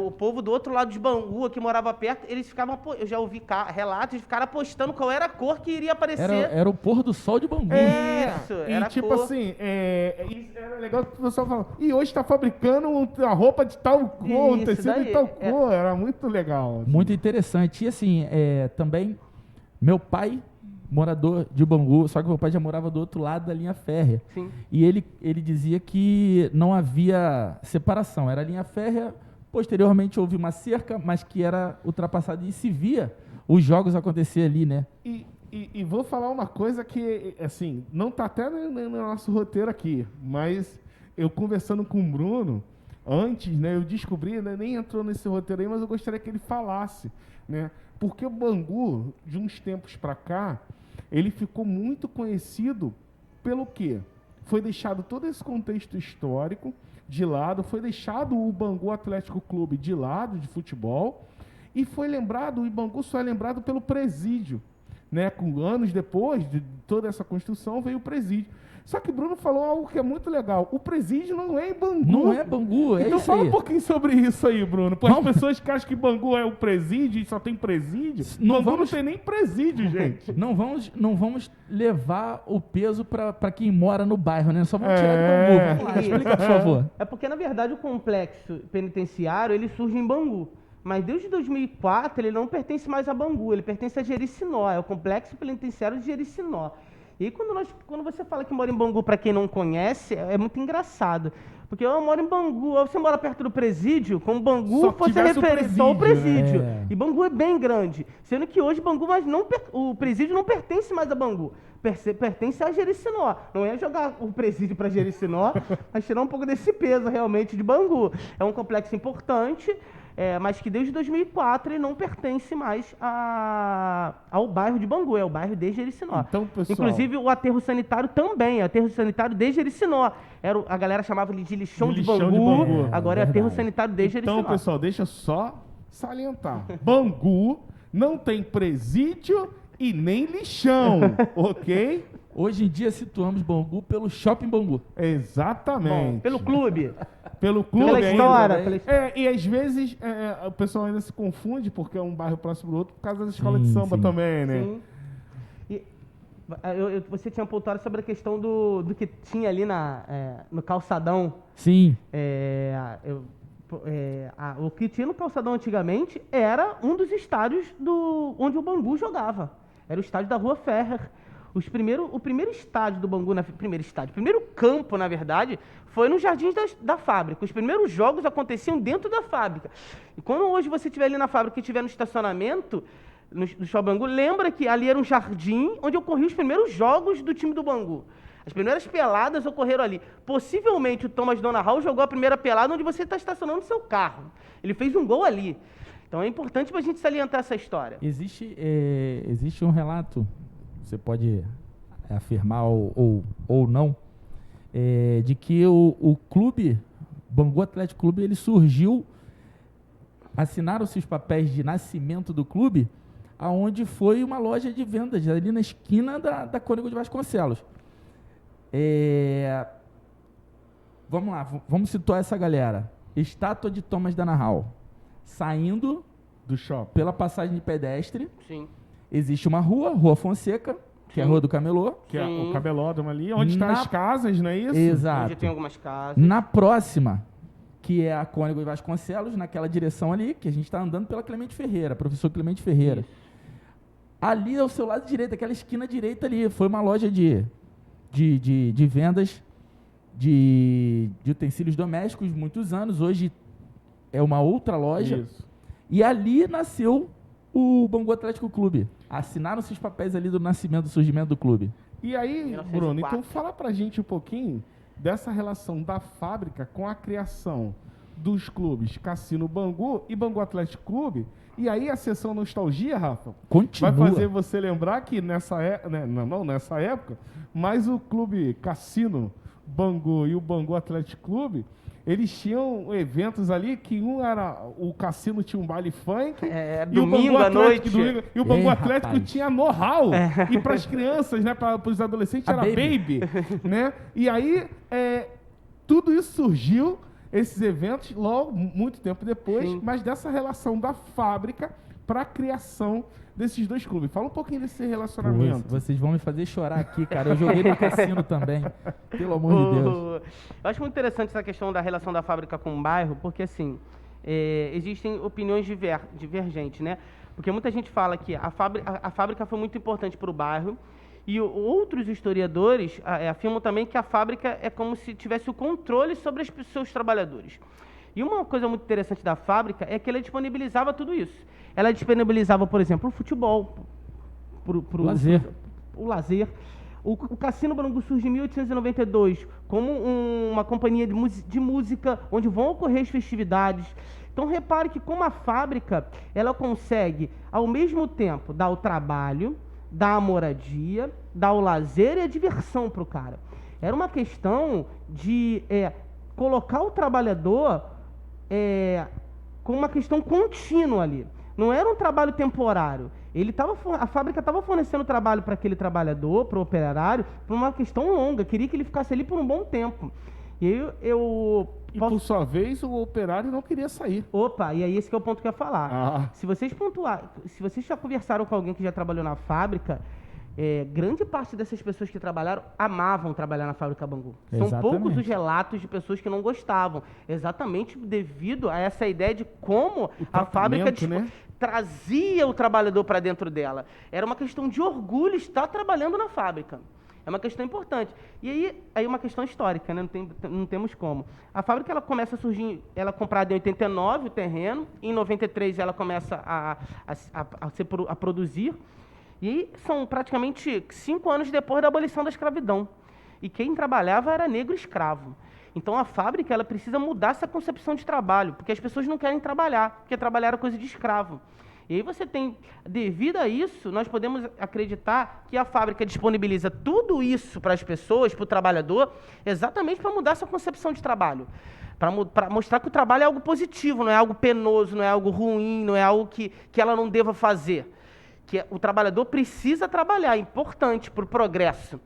o povo do outro lado de Bangu, que morava perto, eles ficavam, eu já ouvi relatos, eles ficaram apostando qual era a cor que iria aparecer. Era o pôr do sol de Bangu. Isso, era a tipo cor. assim, era legal que o pessoal falava, e hoje tá fabricando a roupa de tal cor, um tecido de tal cor. Era muito legal. Assim. Muito interessante. E assim, também, meu pai, morador de Bangu, só que meu pai já morava do outro lado da linha férrea. Sim. E ele dizia que não havia separação, era linha férrea, posteriormente houve uma cerca, mas que era ultrapassada e se via os jogos acontecer ali, né? E vou falar uma coisa que, assim, não tá até no nosso roteiro aqui, mas eu conversando com o Bruno, antes, né, eu descobri, né, nem entrou nesse roteiro aí, mas eu gostaria que ele falasse, né? Porque o Bangu, de uns tempos para cá, ele ficou muito conhecido pelo quê? Foi deixado todo esse contexto histórico de lado, foi deixado o Bangu Atlético Clube de lado de futebol e o Bangu só é lembrado pelo presídio, né? Com anos depois de toda essa construção veio o presídio. Só que o Bruno falou algo que é muito legal. O presídio não é em Bangu. Não é Bangu, é então isso fala aí. um pouquinho sobre isso aí, Bruno. Para as pessoas que acham que Bangu é o presídio e só tem presídio, Bangu não tem nem presídio, gente. Não vamos levar o peso para quem mora no bairro, né? Só vamos tirar de Bangu. Vamos lá, explica, por favor. É porque, na verdade, o complexo penitenciário, ele surge em Bangu. Mas desde 2004, ele não pertence mais a Bangu, ele pertence a Jericinó. É o complexo penitenciário de Jericinó. E aí, quando você fala que mora em Bangu, para quem não conhece, é muito engraçado. Porque eu moro em Bangu, você mora perto do presídio, como Bangu Só fosse a referência, só o presídio. né? E Bangu é bem grande. Sendo que hoje Bangu, o presídio não pertence mais a Bangu. Pertence a Jericinó. Não é jogar o presídio para Jericinó, mas tirar um pouco desse peso realmente de Bangu. É um complexo importante, mas que desde 2004 ele não pertence mais ao bairro de Bangu, é o bairro de Jericinó. Então, pessoal... Inclusive o aterro sanitário também, aterro sanitário de Jericinó. A galera chamava ele de lixão de Bangu, agora é aterro sanitário de Jericinó. Então, pessoal, deixa eu só salientar. Bangu não tem presídio e nem lixão, ok? Hoje em dia situamos Bangu pelo Shopping Bangu. Exatamente. Bom, pelo clube. Pelo clube Pela história. ainda. E às vezes o pessoal ainda se confunde, porque é um bairro próximo do outro, por causa da escola de samba também, né? Sim. E, você tinha apontado sobre a questão do que tinha ali no calçadão. Sim. O que tinha no calçadão antigamente era um dos estádios onde o Bangu jogava. Era o estádio da Rua Ferrer. O primeiro estádio do Bangu, o primeiro campo, na verdade, foi nos jardins da fábrica. Os primeiros jogos aconteciam dentro da fábrica. E quando hoje você estiver ali na fábrica e estiver no estacionamento, no Shopping Bangu, lembra que ali era um jardim onde ocorriam os primeiros jogos do time do Bangu. As primeiras peladas ocorreram ali. Possivelmente o Thomas Donahue jogou a primeira pelada onde você está estacionando o seu carro. Ele fez um gol ali. Então é importante para a gente salientar essa história. Existe um relato, você pode afirmar ou não, de que o clube, Bangu Atlético Clube, ele surgiu, assinaram-se os papéis de nascimento do clube, aonde foi uma loja de vendas, ali na esquina da Cônego de Vasconcelos. Vamos lá, vamos situar essa galera. Estátua de Thomas Donahue, saindo do shopping pela passagem de pedestre. Sim. Existe uma Rua Fonseca, que é a Rua do Camelô. Que é o cabelódromo ali, onde estão as casas, não é isso? Exato. Onde tem algumas casas. Na próxima, que é a Cônego de Vasconcelos, naquela direção ali, que a gente está andando pela Clemente Ferreira, professor Clemente Ferreira. Isso. Ali ao seu lado direito, aquela esquina direita ali, foi uma loja de vendas de utensílios domésticos, muitos anos. Hoje é uma outra loja. Isso. E ali nasceu o Bangu Atlético Clube. Assinaram-se os papéis ali do nascimento, do surgimento do clube. E aí, 1904. Bruno, então fala pra gente um pouquinho dessa relação da fábrica com a criação dos clubes Cassino Bangu e Bangu Atlético Clube. E aí a sessão nostalgia, Rafa, Continua. vai fazer você lembrar que não nessa época, mas o clube Cassino Bangu e o Bangu Atlético Clube, eles tinham eventos ali que o Cassino tinha um baile funk e o domingo Bangu à Atlético, noite. e o Bangu Ei, Atlético rapaz. tinha know-how. E para as crianças, né, para os adolescentes, A era baby. né? E aí tudo isso surgiu, esses eventos, logo, muito tempo depois, Sim. mas dessa relação da fábrica para a criação desses dois clubes. Fala um pouquinho desse relacionamento. Pô, vocês vão me fazer chorar aqui, cara. Eu joguei no cassino também. Pelo amor de Deus. Eu acho muito interessante essa questão da relação da fábrica com o bairro, porque assim, existem opiniões divergentes, né? Porque muita gente fala que a fábrica foi muito importante para o bairro, e outros historiadores afirmam também que a fábrica é como se tivesse o controle sobre os seus trabalhadores. E uma coisa muito interessante da fábrica é que ela disponibilizava tudo isso. Ela disponibilizava, por exemplo, o futebol, pro Lazer. o lazer. O Cassino Bangu surge em 1892 como uma companhia de música onde vão ocorrer as festividades. Então repare que como a fábrica, ela consegue ao mesmo tempo dar o trabalho, dar a moradia, dar o lazer e a diversão para o cara. Era uma questão de colocar o trabalhador com uma questão contínua ali. Não era um trabalho temporário. A fábrica estava fornecendo trabalho para aquele trabalhador, para o operário, por uma questão longa. Queria que ele ficasse ali por um bom tempo. E aí E por sua vez, o operário não queria sair. Opa, e aí esse que é o ponto que eu ia falar. Ah. Se vocês já conversaram com alguém que já trabalhou na fábrica, grande parte dessas pessoas que trabalharam amavam trabalhar na fábrica Bangu. São Exatamente. poucos os relatos de pessoas que não gostavam, exatamente devido a essa ideia de como a fábrica né? trazia o trabalhador para dentro dela. Era uma questão de orgulho estar trabalhando na fábrica. É uma questão importante. E aí uma questão histórica, né? Não temos como. A fábrica ela começa a surgir, ela é comprada em 89 o terreno, em 93 ela começa a produzir, e são praticamente 5 anos depois da abolição da escravidão. E quem trabalhava era negro escravo. Então a fábrica ela precisa mudar essa concepção de trabalho, porque as pessoas não querem trabalhar, porque trabalhar era coisa de escravo. E aí você tem, devido a isso, nós podemos acreditar que a fábrica disponibiliza tudo isso para as pessoas, para o trabalhador, exatamente para mudar essa concepção de trabalho. Para mostrar que o trabalho é algo positivo, não é algo penoso, não é algo ruim, não é algo que ela não deva fazer. Que o trabalhador precisa trabalhar, é importante para o progresso.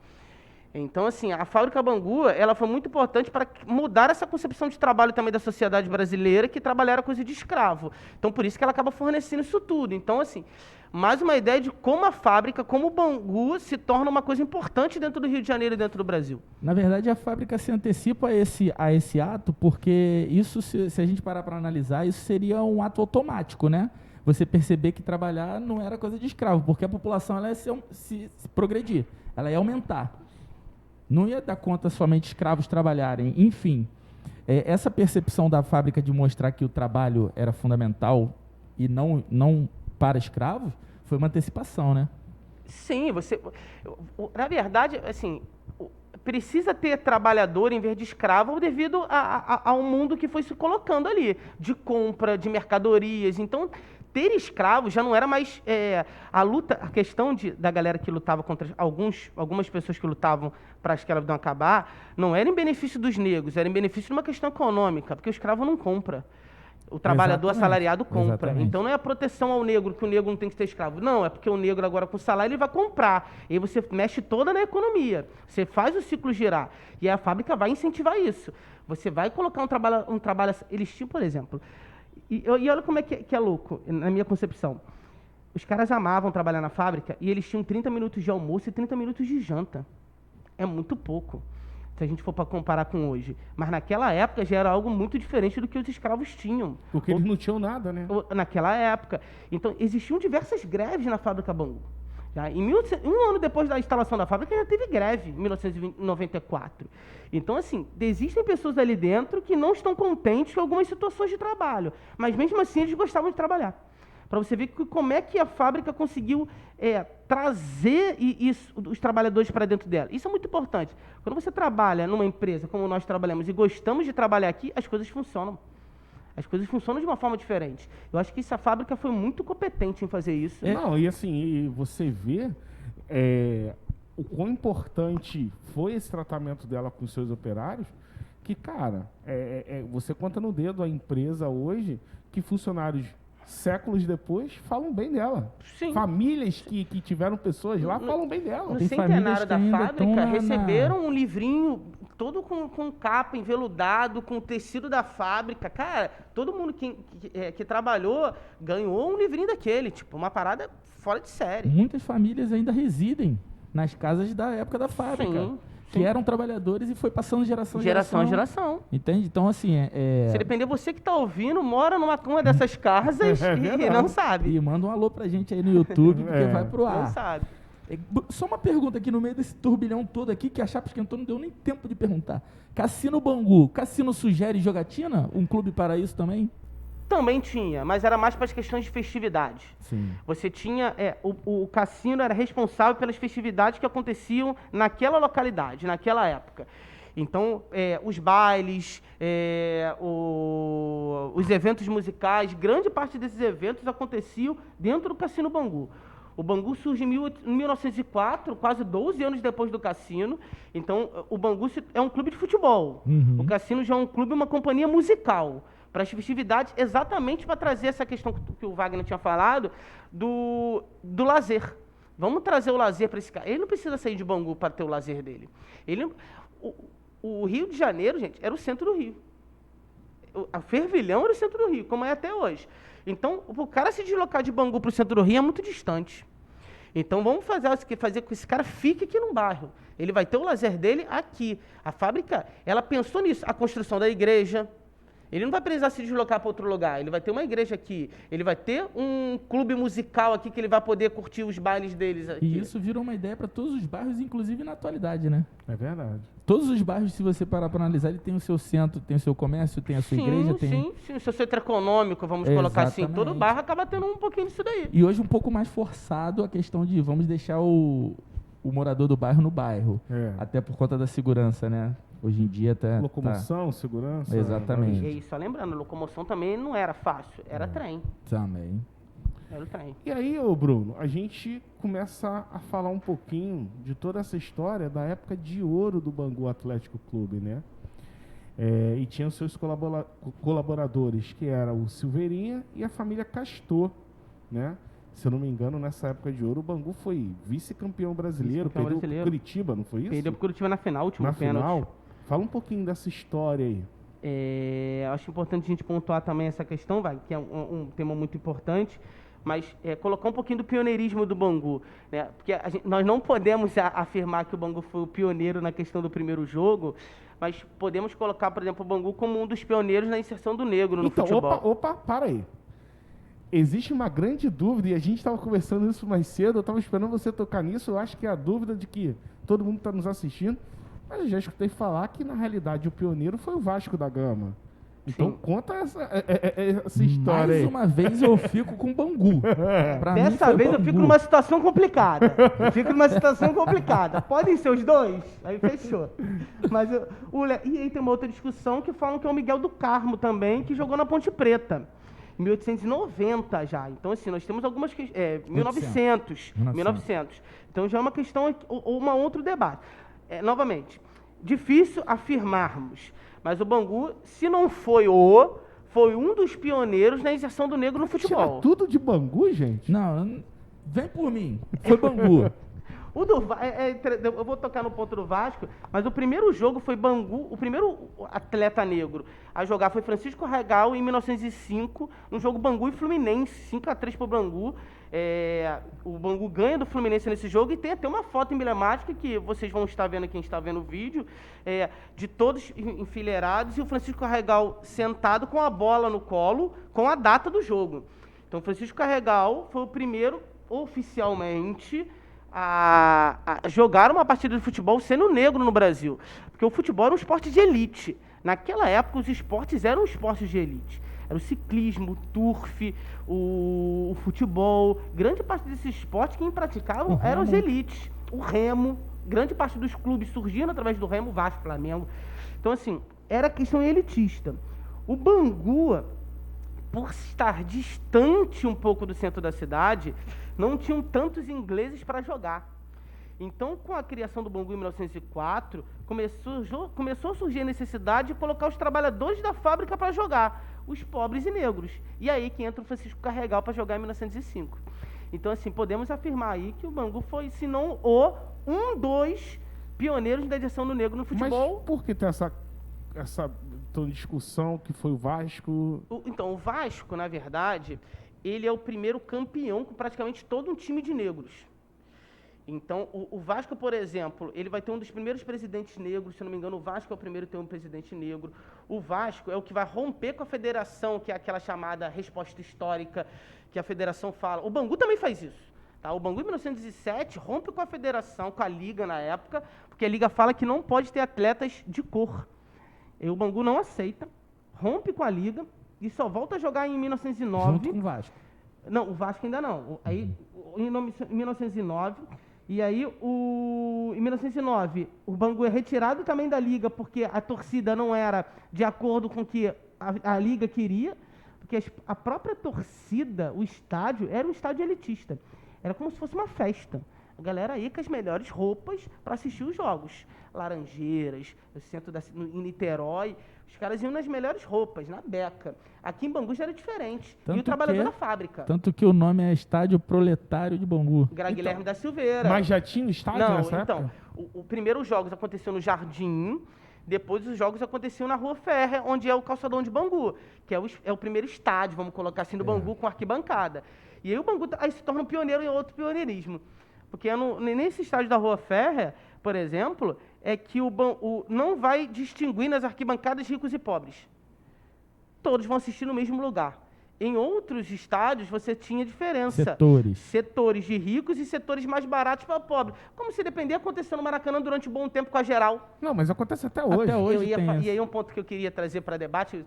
Então, assim, a fábrica Bangu, ela foi muito importante para mudar essa concepção de trabalho também da sociedade brasileira, que trabalhar era coisa de escravo. Então, por isso que ela acaba fornecendo isso tudo. Então, assim, mais uma ideia de como a fábrica, como o Bangu, se torna uma coisa importante dentro do Rio de Janeiro e dentro do Brasil. Na verdade, a fábrica se antecipa a esse ato, porque isso, se a gente parar para analisar, isso seria um ato automático, né? Você perceber que trabalhar não era coisa de escravo, porque a população ela ia se progredir, ela ia aumentar. Não ia dar conta somente escravos trabalharem. Enfim, essa percepção da fábrica de mostrar que o trabalho era fundamental e não para escravos, foi uma antecipação, né? Sim, na verdade, assim, precisa ter trabalhador em vez de escravo devido ao mundo que foi se colocando ali, de compra, de mercadorias. Então, ter escravos já não era mais a questão da galera que lutava contra algumas pessoas que lutavam para a escravidão acabar, não era em benefício dos negros, era em benefício de uma questão econômica, porque o escravo não compra. O trabalhador assalariado compra. Exatamente. Então não é a proteção ao negro, que o negro não tem que ser escravo. Não, é porque o negro agora com salário ele vai comprar. E aí você mexe toda na economia. Você faz o ciclo girar. E a fábrica vai incentivar isso. Você vai colocar um trabalho... Eles tinham, por exemplo... E olha como é que é louco, na minha concepção. Os caras amavam trabalhar na fábrica e eles tinham 30 minutos de almoço e 30 minutos de janta. É muito pouco, se a gente for para comparar com hoje. Mas naquela época já era algo muito diferente do que os escravos tinham. Porque eles não tinham nada, né? Naquela época. Então, existiam diversas greves na fábrica Bangu. Já, um ano depois da instalação da fábrica, já teve greve, em 1994. Então, assim, existem pessoas ali dentro que não estão contentes com algumas situações de trabalho. Mas, mesmo assim, eles gostavam de trabalhar. Para você ver como é que a fábrica conseguiu trazer os trabalhadores para dentro dela. Isso é muito importante. Quando você trabalha numa empresa como nós trabalhamos e gostamos de trabalhar aqui, as coisas funcionam. As coisas funcionam de uma forma diferente. Eu acho que essa fábrica foi muito competente em fazer isso. Não, e assim, você vê o quão importante foi esse tratamento dela com os seus operários, que, cara, você conta no dedo a empresa hoje que funcionários séculos depois falam bem dela. Sim. Famílias que tiveram pessoas lá falam bem dela. No Tem centenário famílias da que ainda fábrica, tão receberam um livrinho todo com capa, enveludado, com tecido da fábrica. Cara, todo mundo que trabalhou ganhou um livrinho daquele. Tipo, uma parada fora de série. Muitas famílias ainda residem nas casas da época da fábrica. Sim, que eram trabalhadores e foi passando de geração em Geração em geração. Entende? Então, assim, Se depender, você que tá ouvindo, mora numa dessas casas e não sabe. E manda um alô pra gente aí no YouTube, porque vai pro ar. Não sabe. Só uma pergunta aqui no meio desse turbilhão todo aqui, que a Chapa esquentou, não deu nem tempo de perguntar. Cassino Bangu, cassino sugere jogatina? Um clube para isso também? Também tinha, mas era mais para as questões de festividade. Sim. Você tinha... o cassino era responsável pelas festividades que aconteciam naquela localidade, naquela época. Então, os bailes, os eventos musicais, grande parte desses eventos aconteciam dentro do Cassino Bangu. O Bangu surge em 1904, quase 12 anos depois do cassino. Então, o Bangu é um clube de futebol. Uhum. O cassino já é um clube, uma companhia musical. Para as festividades, exatamente para trazer essa questão que o Wagner tinha falado, do lazer. Vamos trazer o lazer para esse cara. Ele não precisa sair de Bangu para ter o lazer dele. O Rio de Janeiro, gente, era o centro do Rio. A Fervilhão era o centro do Rio, como é até hoje. Então, o cara se deslocar de Bangu para o centro do Rio é muito distante. Então, vamos fazer com que esse cara fique aqui no bairro. Ele vai ter o lazer dele aqui. A fábrica, ela pensou nisso. A construção da igreja. Ele não vai precisar se deslocar para outro lugar. Ele vai ter uma igreja aqui. Ele vai ter um clube musical aqui que ele vai poder curtir os bailes deles aqui. E isso virou uma ideia para todos os bairros, inclusive na atualidade, né? É verdade. Todos os bairros, se você parar para analisar, ele tem o seu centro, tem o seu comércio, tem a sua igreja. Sim, o seu centro econômico, vamos colocar assim. Todo bairro acaba tendo um pouquinho disso daí. E hoje um pouco mais forçado a questão de vamos deixar o morador do bairro no bairro. Até por conta da segurança, né? Hoje em dia até... Locomoção, segurança. Exatamente. E só lembrando, a locomoção também não era fácil, era trem. Também. Era o trem. E aí, Bruno, a gente começa a falar um pouquinho de toda essa história da época de ouro do Bangu Atlético Clube, né? E tinha os seus colaboradores, que era o Silveirinha e a família Castor, né? Se eu não me engano, nessa época de ouro, o Bangu foi vice-campeão brasileiro, perdeu pro Curitiba, não foi isso? Perdeu pro Curitiba na final, último pênalti. Final? Fala um pouquinho dessa história aí. Acho importante a gente pontuar também essa questão, que é um tema muito importante, mas colocar um pouquinho do pioneirismo do Bangu, né? Porque nós não podemos afirmar que o Bangu foi o pioneiro na questão do primeiro jogo, mas podemos colocar, por exemplo, o Bangu como um dos pioneiros na inserção do negro no futebol. Opa, para aí. Existe uma grande dúvida, e a gente estava conversando isso mais cedo, eu estava esperando você tocar nisso, eu acho que é a dúvida de que todo mundo está nos assistindo, mas eu já escutei falar que, na realidade, o pioneiro foi o Vasco da Gama. Então, conta essa história aí. Mais uma vez eu fico com o Bangu. Dessa vez eu fico numa situação complicada. Podem ser os dois? Aí fechou. Mas e aí tem uma outra discussão que falam que é o Miguel do Carmo também, que jogou na Ponte Preta. Em 1890 já. Então, assim, nós temos algumas questões... 1900. Então, já é uma questão ou um outro debate. Novamente, difícil afirmarmos, mas o Bangu, se não foi um dos pioneiros na inserção do negro no futebol. Tira tudo de Bangu, gente? Não, vem por mim. Foi Bangu. Eu vou tocar no ponto do Vasco, mas o primeiro jogo foi Bangu, o primeiro atleta negro a jogar foi Francisco Regal em 1905, no jogo Bangu e Fluminense, 5-3 pro Bangu. O Bangu ganha do Fluminense nesse jogo e tem até uma foto emblemática que vocês vão estar vendo, quem está vendo o vídeo, de todos enfileirados e o Francisco Regal sentado com a bola no colo, com a data do jogo. Então, Francisco Regal foi o primeiro oficialmente a jogar uma partida de futebol sendo negro no Brasil. Porque o futebol era um esporte de elite. Naquela época, os esportes eram esportes de elite. Era o ciclismo, o turf, o futebol. Grande parte desses esportes quem praticavam eram os elites. O remo, grande parte dos clubes surgiam através do remo, Vasco, Flamengo. Então, assim, era questão elitista. O Bangu, por estar distante um pouco do centro da cidade, não tinham tantos ingleses para jogar. Então, com a criação do Bangu em 1904, começou a surgir a necessidade de colocar os trabalhadores da fábrica para jogar, os pobres e negros. E aí que entra o Francisco Carregal para jogar em 1905. Então, assim, podemos afirmar aí que o Bangu foi, se não dos pioneiros da injeção do negro no futebol. Mas por que tem essa discussão que foi o Vasco? Então, o Vasco, na verdade, ele é o primeiro campeão com praticamente todo um time de negros. Então, o Vasco, por exemplo, ele vai ter um dos primeiros presidentes negros, se não me engano, o Vasco é o primeiro a ter um presidente negro. O Vasco é o que vai romper com a federação, que é aquela chamada resposta histórica, que a federação fala. O Bangu também faz isso. Tá? O Bangu, em 1907, rompe com a federação, com a Liga na época, porque a Liga fala que não pode ter atletas de cor. E o Bangu não aceita, rompe com a Liga e só volta a jogar em 1909. Junto com o Vasco. Não, o Vasco ainda não. Aí, em 1909... E aí, em 1909, o Bangu é retirado também da Liga, porque a torcida não era de acordo com o que a Liga queria, porque a própria torcida, o estádio, era um estádio elitista. Era como se fosse uma festa. A galera ia com as melhores roupas para assistir os jogos. Laranjeiras, no centro em Niterói, os caras iam nas melhores roupas, na beca. Aqui em Bangu já era diferente. E o trabalhador da fábrica. Tanto que o nome é Estádio Proletário de Bangu. Guilherme da Silveira. Mas já tinha o estádio nessa época? Os primeiros jogos aconteciam no Jardim, depois os jogos aconteciam na Rua Férrea, onde é o calçadão de Bangu, que é o primeiro estádio, vamos colocar assim, do Bangu com arquibancada. E aí o Bangu aí se torna um pioneiro em outro pioneirismo. Porque nesse estádio da Rua Férrea, por exemplo, é que não vai distinguir nas arquibancadas ricos e pobres. Todos vão assistir no mesmo lugar. Em outros estádios, você tinha diferença. Setores de ricos e setores mais baratos para pobres. Como se depender, aconteceu no Maracanã durante um bom tempo com a geral. Não, mas acontece até hoje. Até hoje e aí um ponto que eu queria trazer para debate,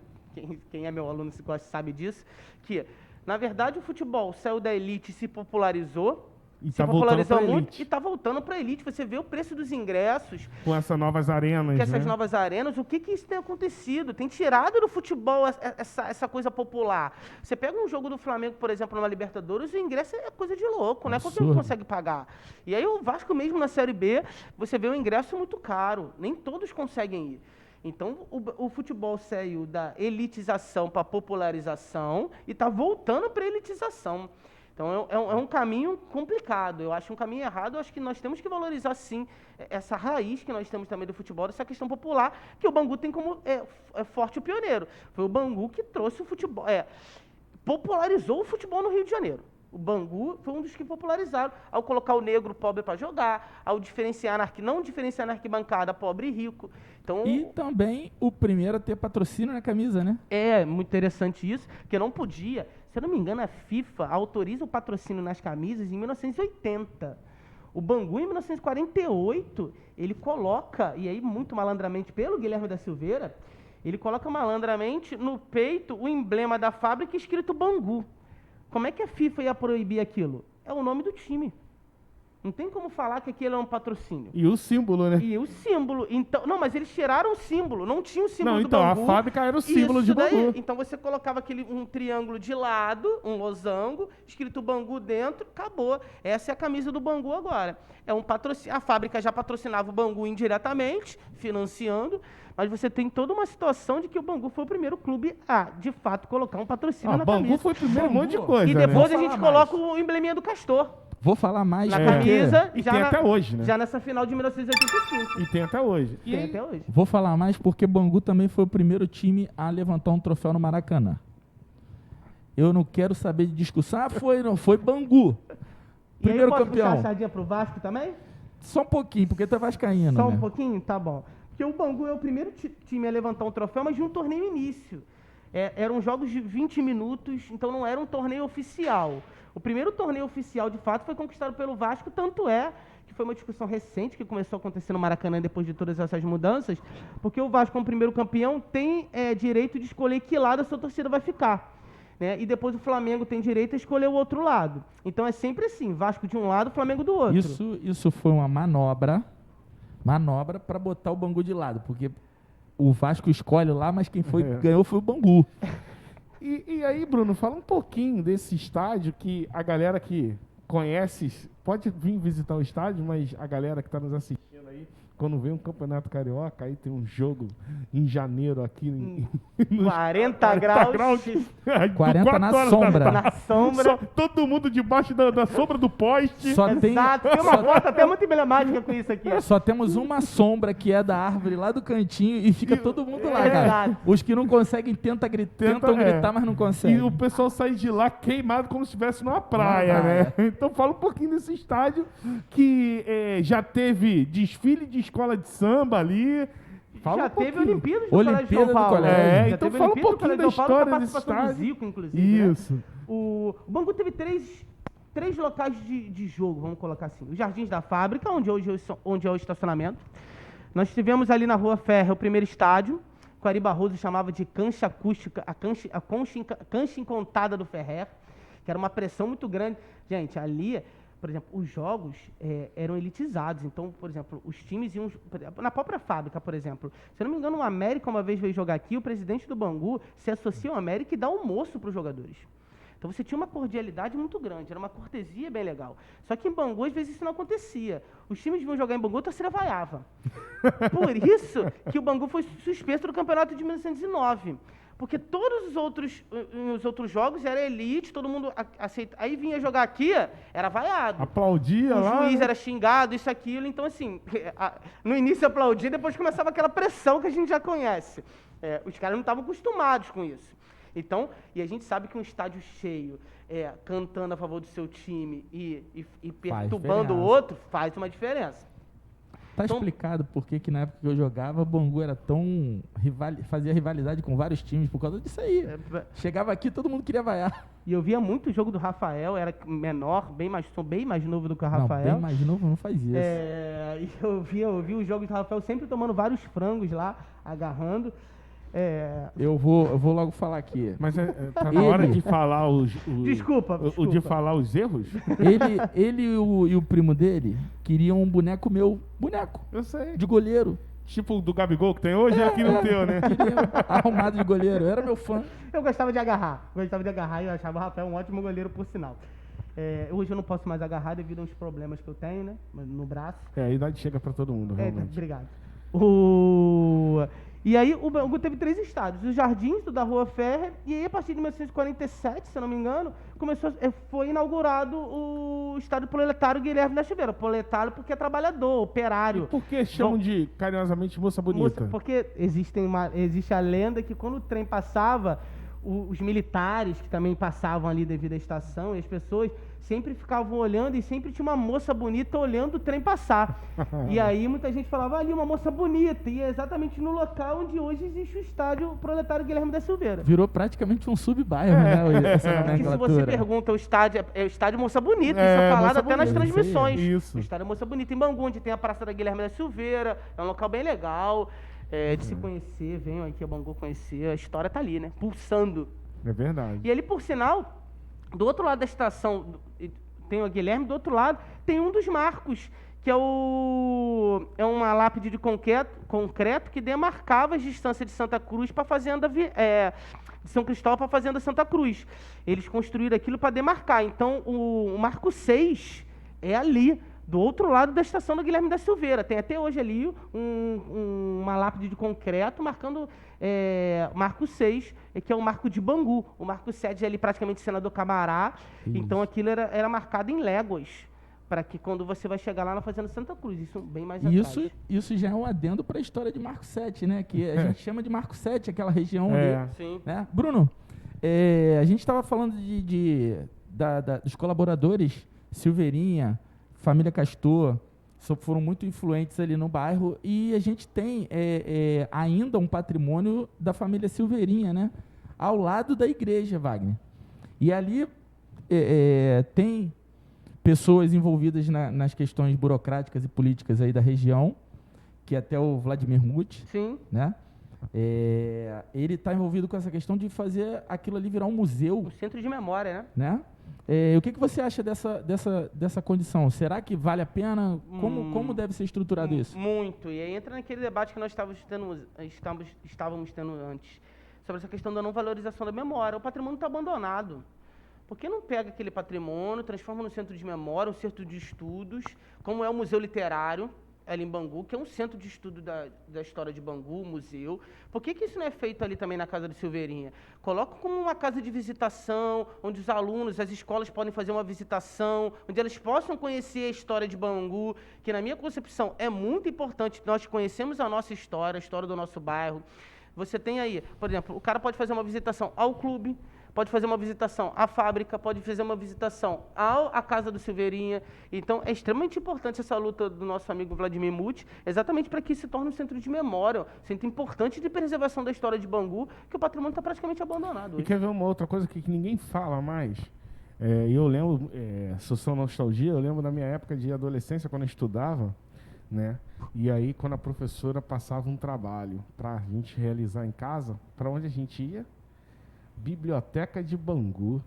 quem é meu aluno se gosta sabe disso, que, na verdade, o futebol saiu da elite e se popularizou. E se popularizou muito e está voltando para a elite. Você vê o preço dos ingressos. Com essas novas arenas, essas novas arenas, o que isso tem acontecido? Tem tirado do futebol essa coisa popular. Você pega um jogo do Flamengo, por exemplo, numa Libertadores, o ingresso é coisa de louco, não é qualquer um que consegue pagar. E aí o Vasco mesmo na Série B, você vê o ingresso muito caro. Nem todos conseguem ir. Então, o futebol saiu da elitização para a popularização e está voltando para a elitização. Então, é um caminho complicado. Eu acho um caminho errado. Eu acho que nós temos que valorizar, sim, essa raiz que nós temos também do futebol, essa questão popular, que o Bangu tem como forte o pioneiro. Foi o Bangu que trouxe o futebol, popularizou o futebol no Rio de Janeiro. O Bangu foi um dos que popularizaram, ao colocar o negro pobre para jogar, ao não diferenciar na arquibancada pobre e rico. Então, e também o primeiro a ter patrocínio na camisa, né? É muito interessante isso, porque não podia. Se eu não me engano, a FIFA autoriza o patrocínio nas camisas em 1980. O Bangu, em 1948, ele coloca, e aí muito malandramente pelo Guilherme da Silveira, ele coloca malandramente no peito o emblema da fábrica escrito Bangu. Como é que a FIFA ia proibir aquilo? É o nome do time. Não tem como falar que aquilo é um patrocínio. E o símbolo, né? E o símbolo. Então, não, mas eles tiraram o símbolo. Não tinha o símbolo do Bangu. Não, então, a fábrica era o símbolo de Bangu. Então, você colocava um triângulo de lado, um losango, escrito Bangu dentro, acabou. Essa é a camisa do Bangu agora. É um patrocínio. A fábrica já patrocinava o Bangu indiretamente, financiando, mas você tem toda uma situação de que o Bangu foi o primeiro clube a, de fato, colocar um patrocínio na Bangu camisa. foi o primeiro um monte de coisa, e depois né? a gente coloca o embleminha do Castor. Vou falar mais na camisa. E tem até hoje, né? Já nessa final de 1985. E tem até hoje. Até hoje. Vou falar mais porque Bangu também foi o primeiro time a levantar um troféu no Maracanã. Eu não quero saber de discussão. Não foi Bangu. Primeiro campeão. campeão. Puxar a sardinha pro Vasco também? Só um pouquinho, porque tu é vascaíno, Só né? um pouquinho? Tá bom. Porque o Bangu é o primeiro time a levantar um troféu, mas de um torneio início. Eram jogos de 20 minutos, então não era um torneio oficial. O primeiro torneio oficial, de fato, foi conquistado pelo Vasco, tanto é que foi uma discussão recente que começou a acontecer no Maracanã depois de todas essas mudanças, porque o Vasco, como primeiro campeão, tem direito de escolher que lado a sua torcida vai ficar. Né? E depois o Flamengo tem direito a escolher o outro lado. Então é sempre assim, Vasco de um lado, Flamengo do outro. Isso foi uma manobra para botar o Bangu de lado, porque o Vasco escolhe lá, mas quem ganhou foi o Bangu. E aí, Bruno, fala um pouquinho desse estádio que a galera que conhece, pode vir visitar o estádio, mas a galera que está nos assistindo aí, quando vem um Campeonato Carioca, aí tem um jogo em janeiro aqui. 40 graus. 40 na sombra. Na sombra. Todo mundo debaixo da sombra do poste. Exato. Tem uma foto até muito emblemática com isso aqui. Só temos uma sombra que é da árvore lá do cantinho e fica todo mundo lá, cara. Exato. Os que não conseguem tentam gritar, mas não conseguem. E o pessoal sai de lá queimado como se estivesse numa praia, né? Então fala um pouquinho desse estádio que já teve desfile de escola de samba ali. Fala já teve Olimpíadas do Colégio São Paulo. Então fala um pouquinho da história desse estádio. Do Zico, inclusive. Isso. Né? O Bangu teve três locais de jogo, vamos colocar assim. Os Jardins da Fábrica, onde é o estacionamento. Nós tivemos ali na Rua Ferro o primeiro estádio, que o Ari Barroso chamava de cancha acústica, a cancha encontada do Ferrer, que era uma pressão muito grande. Gente, ali... Por exemplo, os jogos eram elitizados. Então, por exemplo, os times iam... Na própria fábrica, por exemplo. Se eu não me engano, o América uma vez veio jogar aqui, o presidente do Bangu se associa ao América e dá almoço para os jogadores. Então, você tinha uma cordialidade muito grande. Era uma cortesia bem legal. Só que em Bangu, às vezes, isso não acontecia. Os times vinham jogar em Bangu, a torcida vaiava. Por isso que o Bangu foi suspenso do campeonato de 1909. Porque todos os outros jogos era elite, todo mundo aceita. Aí vinha jogar aqui, era vaiado. Aplaudia lá. O juiz era xingado, isso, aquilo. Então, assim, no início aplaudia, depois começava aquela pressão que a gente já conhece. Os caras não estavam acostumados com isso. Então, e a gente sabe que um estádio cheio, cantando a favor do seu time e perturbando o outro, faz uma diferença. Tá explicado por que na época que eu jogava, o Bangu era tão... fazia rivalidade com vários times por causa disso aí. Chegava aqui, todo mundo queria vaiar. E eu via muito o jogo do Rafael, era menor, sou bem mais novo do que o Rafael. Não, bem mais novo não faz isso. E eu via os jogos do Rafael sempre tomando vários frangos lá, agarrando. Eu vou logo falar aqui. Mas tá na hora de falar Desculpa. De falar os erros? Ele e o primo dele queriam um boneco meu. Boneco. Eu sei. De goleiro. Tipo do Gabigol que tem hoje, aqui no teu, né? Arrumado de goleiro. Eu era meu fã. Eu gostava de agarrar. E eu achava o Rafael um ótimo goleiro, por sinal. Hoje eu não posso mais agarrar devido aos problemas que eu tenho, né? No braço. A idade chega pra todo mundo, realmente. Obrigado. E aí o Bangu teve 3 estádios, os Jardins, do da Rua Ferrer, e aí a partir de 1947, se eu não me engano, foi inaugurado o estádio proletário Guilherme da Silveira. Proletário porque é trabalhador, operário. E por que chamam de, carinhosamente, Moça Bonita? Porque existe a lenda que quando o trem passava, os militares que também passavam ali devido à estação, e as pessoas sempre ficavam olhando e sempre tinha uma moça bonita olhando o trem passar. E aí muita gente falava, ali uma moça bonita, e é exatamente no local onde hoje existe o estádio proletário Guilherme da Silveira. Virou praticamente um subbairro, né? Essa se você pergunta, o estádio é o estádio Moça Bonita, isso é falado até nas transmissões. Isso. O estádio Moça Bonita em Bangu, onde tem a Praça da Guilherme da Silveira, é um local bem legal, de se conhecer, venham aqui a Bangu conhecer, a história tá ali, né? Pulsando. É verdade. E ali, por sinal, do outro lado da estação, tem o Guilherme, do outro lado tem um dos marcos, que é uma lápide de concreto que demarcava as distâncias de Santa Cruz para a fazenda de São Cristóvão para a fazenda Santa Cruz. Eles construíram aquilo para demarcar. Então, o marco 6 é ali, do outro lado da estação do Guilherme da Silveira. Tem até hoje ali uma lápide de concreto marcando marco 6, que é o marco de Bangu. O marco 7 é ali praticamente Senador Camará. Isso. Então aquilo era marcado em léguas, para que quando você vai chegar lá na Fazenda Santa Cruz, isso bem mais atrás. Isso já é um adendo para a história de Marco 7, né? Que a gente chama de Marco 7, aquela região ali. Sim. Né? Bruno, a gente estava falando dos colaboradores, Silveirinha, Família Castor, foram muito influentes ali no bairro, e a gente tem ainda um patrimônio da família Silveirinha, né? Ao lado da igreja, Wagner. E ali tem pessoas envolvidas nas questões burocráticas e políticas aí da região, que é até o Vladimir Muth, Sim. né? Ele está envolvido com essa questão de fazer aquilo ali virar um museu, Um centro de memória, né? né? O que você acha dessa condição? Será que vale a pena? Como deve ser estruturado isso? Muito. E aí entra naquele debate que nós estávamos tendo antes, sobre essa questão da não valorização da memória. O patrimônio está abandonado. Por que não pega aquele patrimônio, transforma num centro de memória, um centro de estudos, como é o Museu Literário, ali em Bangu, que é um centro de estudo da história de Bangu, museu. Por que isso não é feito ali também na Casa do Silveirinha? Coloca como uma casa de visitação, onde os alunos, as escolas podem fazer uma visitação, onde elas possam conhecer a história de Bangu, que na minha concepção é muito importante. Nós conhecemos a nossa história, a história do nosso bairro. Você tem aí, por exemplo, o cara pode fazer uma visitação ao clube, pode fazer uma visitação à fábrica, pode fazer uma visitação à Casa do Silveirinha. Então, é extremamente importante essa luta do nosso amigo Vladimir Muth, exatamente para que se torne um centro de memória, um centro importante de preservação da história de Bangu, que o patrimônio está praticamente abandonado hoje. E quer ver uma outra coisa que ninguém fala mais? Eu lembro, sou nostalgia, eu lembro da minha época de adolescência, quando eu estudava, né? E aí, quando a professora passava um trabalho para a gente realizar em casa, para onde a gente ia? Biblioteca de Bangu,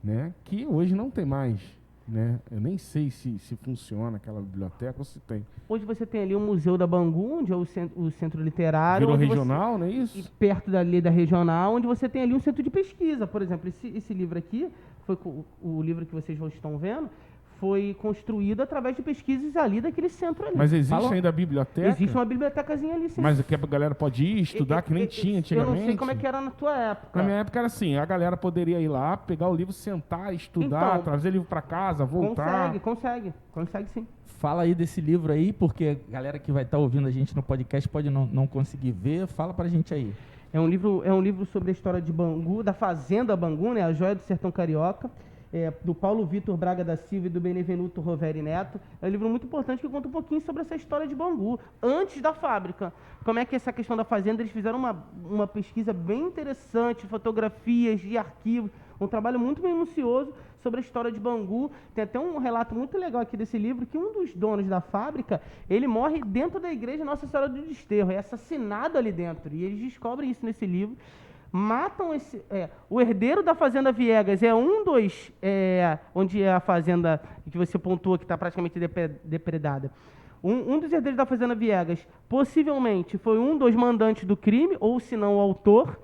né? Que hoje não tem mais, né? Eu nem sei se funciona aquela biblioteca ou se tem. Hoje você tem ali o Museu da Bangu, onde é o centro literário. Virou regional, não é isso? E perto dali da regional, onde você tem ali um centro de pesquisa. Por exemplo, esse livro aqui, o livro que vocês estão vendo, foi construído através de pesquisas ali daquele centro ali. Mas existe ainda a biblioteca? Existe uma bibliotecazinha ali, sim. Mas que a galera pode ir estudar, que nem tinha antigamente? Eu não sei como é que era na tua época. Na minha época era assim, a galera poderia ir lá, pegar o livro, sentar, estudar, Então, trazer livro para casa, voltar. Consegue sim. Fala aí desse livro aí, porque a galera que vai estar ouvindo a gente no podcast pode não conseguir ver. Fala pra gente aí. É um livro sobre a história de Bangu, da Fazenda Bangu, né? A Joia do Sertão Carioca. Do Paulo Vitor Braga da Silva e do Benevenuto Roveri Neto. É um livro muito importante que conta um pouquinho sobre essa história de Bangu, antes da fábrica. Como é que essa questão da fazenda, eles fizeram uma pesquisa bem interessante, fotografias e arquivos, um trabalho muito minucioso sobre a história de Bangu. Tem até um relato muito legal aqui desse livro, que um dos donos da fábrica, ele morre dentro da igreja Nossa Senhora do Desterro, é assassinado ali dentro, e eles descobrem isso nesse livro. Matam o herdeiro da Fazenda Viegas onde é a fazenda que você pontua que está praticamente depredada. Um dos herdeiros da Fazenda Viegas possivelmente foi um dos mandantes do crime, ou se não o autor,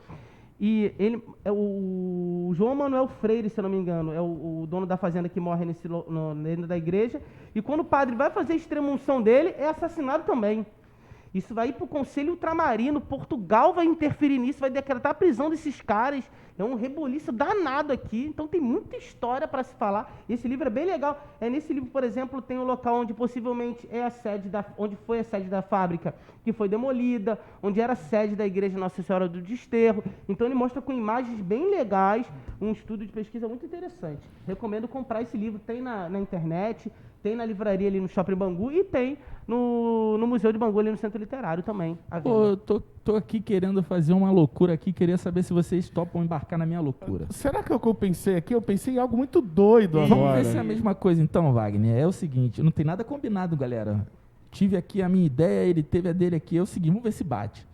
e ele é o João Manuel Freire, se eu não me engano, é o dono da fazenda que morre dentro da igreja, e quando o padre vai fazer a extremunção dele, é assassinado também. Isso vai ir para o Conselho Ultramarino, Portugal vai interferir nisso, vai decretar a prisão desses caras. É um reboliço danado aqui, então tem muita história para se falar. Esse livro é bem legal. Nesse livro, por exemplo, tem o local onde possivelmente onde foi a sede da fábrica, que foi demolida, onde era a sede da igreja Nossa Senhora do Desterro. Então ele mostra com imagens bem legais, um estudo de pesquisa muito interessante. Recomendo comprar esse livro, tem na internet, tem na livraria ali no Shopping Bangu e tem no Museu de Bangu ali no Centro Literário também. Pô, eu tô aqui querendo fazer uma loucura aqui, queria saber se vocês topam embarcar na minha loucura. Será que é o que eu pensei aqui? Eu pensei em algo muito doido agora. Vamos ver se é a mesma coisa então, Wagner. É o seguinte, não tem nada combinado, galera. Tive aqui a minha ideia, ele teve a dele aqui, é o seguinte, vamos ver se bate.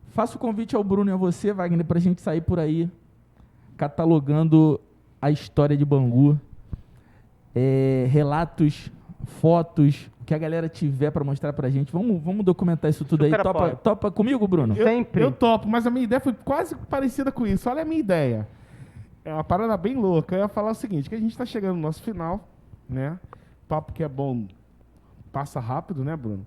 Faço o convite ao Bruno e a você, Wagner, pra gente sair por aí catalogando a história de Bangu. Relatos, fotos, o que a galera tiver para mostrar pra gente. Vamos documentar isso tudo aí. Topa comigo, Bruno? Sempre. Eu topo, mas a minha ideia foi quase parecida com isso. Olha a minha ideia. É uma parada bem louca. Eu ia falar o seguinte, que a gente tá chegando no nosso final, né? Papo que é bom, passa rápido, né, Bruno?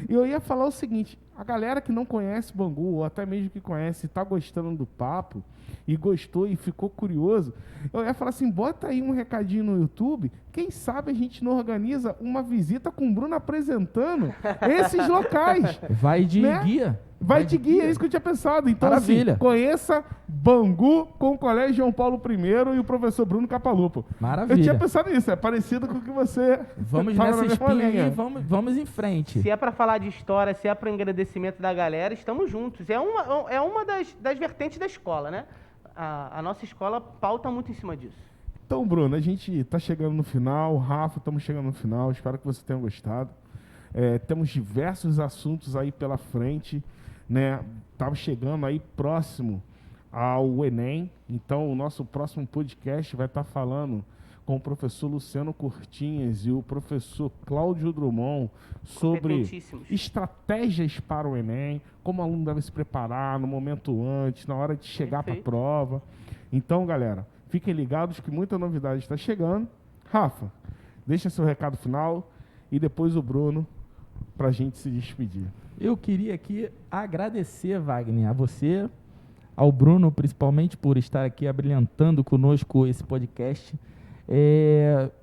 E eu ia falar o seguinte, a galera que não conhece Bangu, ou até mesmo que conhece, tá gostando do papo, e gostou e ficou curioso, eu ia falar assim, bota aí um recadinho no YouTube, quem sabe a gente não organiza uma visita com o Bruno apresentando esses locais. Vai de guia. Vai de guia, é isso que eu tinha pensado. Então, maravilha. Assim, conheça Bangu com o Colégio João Paulo I e o professor Bruno Capalupo. Maravilha. Eu tinha pensado nisso, é parecido com o que você... Vamos nessa espinha aí, vamos em frente. Se é para falar de história, se é para engrandecimento da galera, estamos juntos. É uma das vertentes da escola, né? A nossa escola pauta muito em cima disso. Então, Bruno, a gente tá chegando no final. Rafa, estamos chegando no final. Espero que você tenha gostado. Temos diversos assuntos aí pela frente, né? Estamos chegando aí próximo ao Enem. Então, o nosso próximo podcast vai estar falando com o professor Luciano Cortinhas e o professor Cláudio Drummond sobre estratégias para o Enem, como o aluno deve se preparar no momento antes, na hora de chegar para a prova. Então, galera, fiquem ligados que muita novidade está chegando. Rafa, deixa seu recado final e depois o Bruno para a gente se despedir. Eu queria aqui agradecer, Wagner, a você, ao Bruno, principalmente, por estar aqui abrilhantando conosco esse podcast.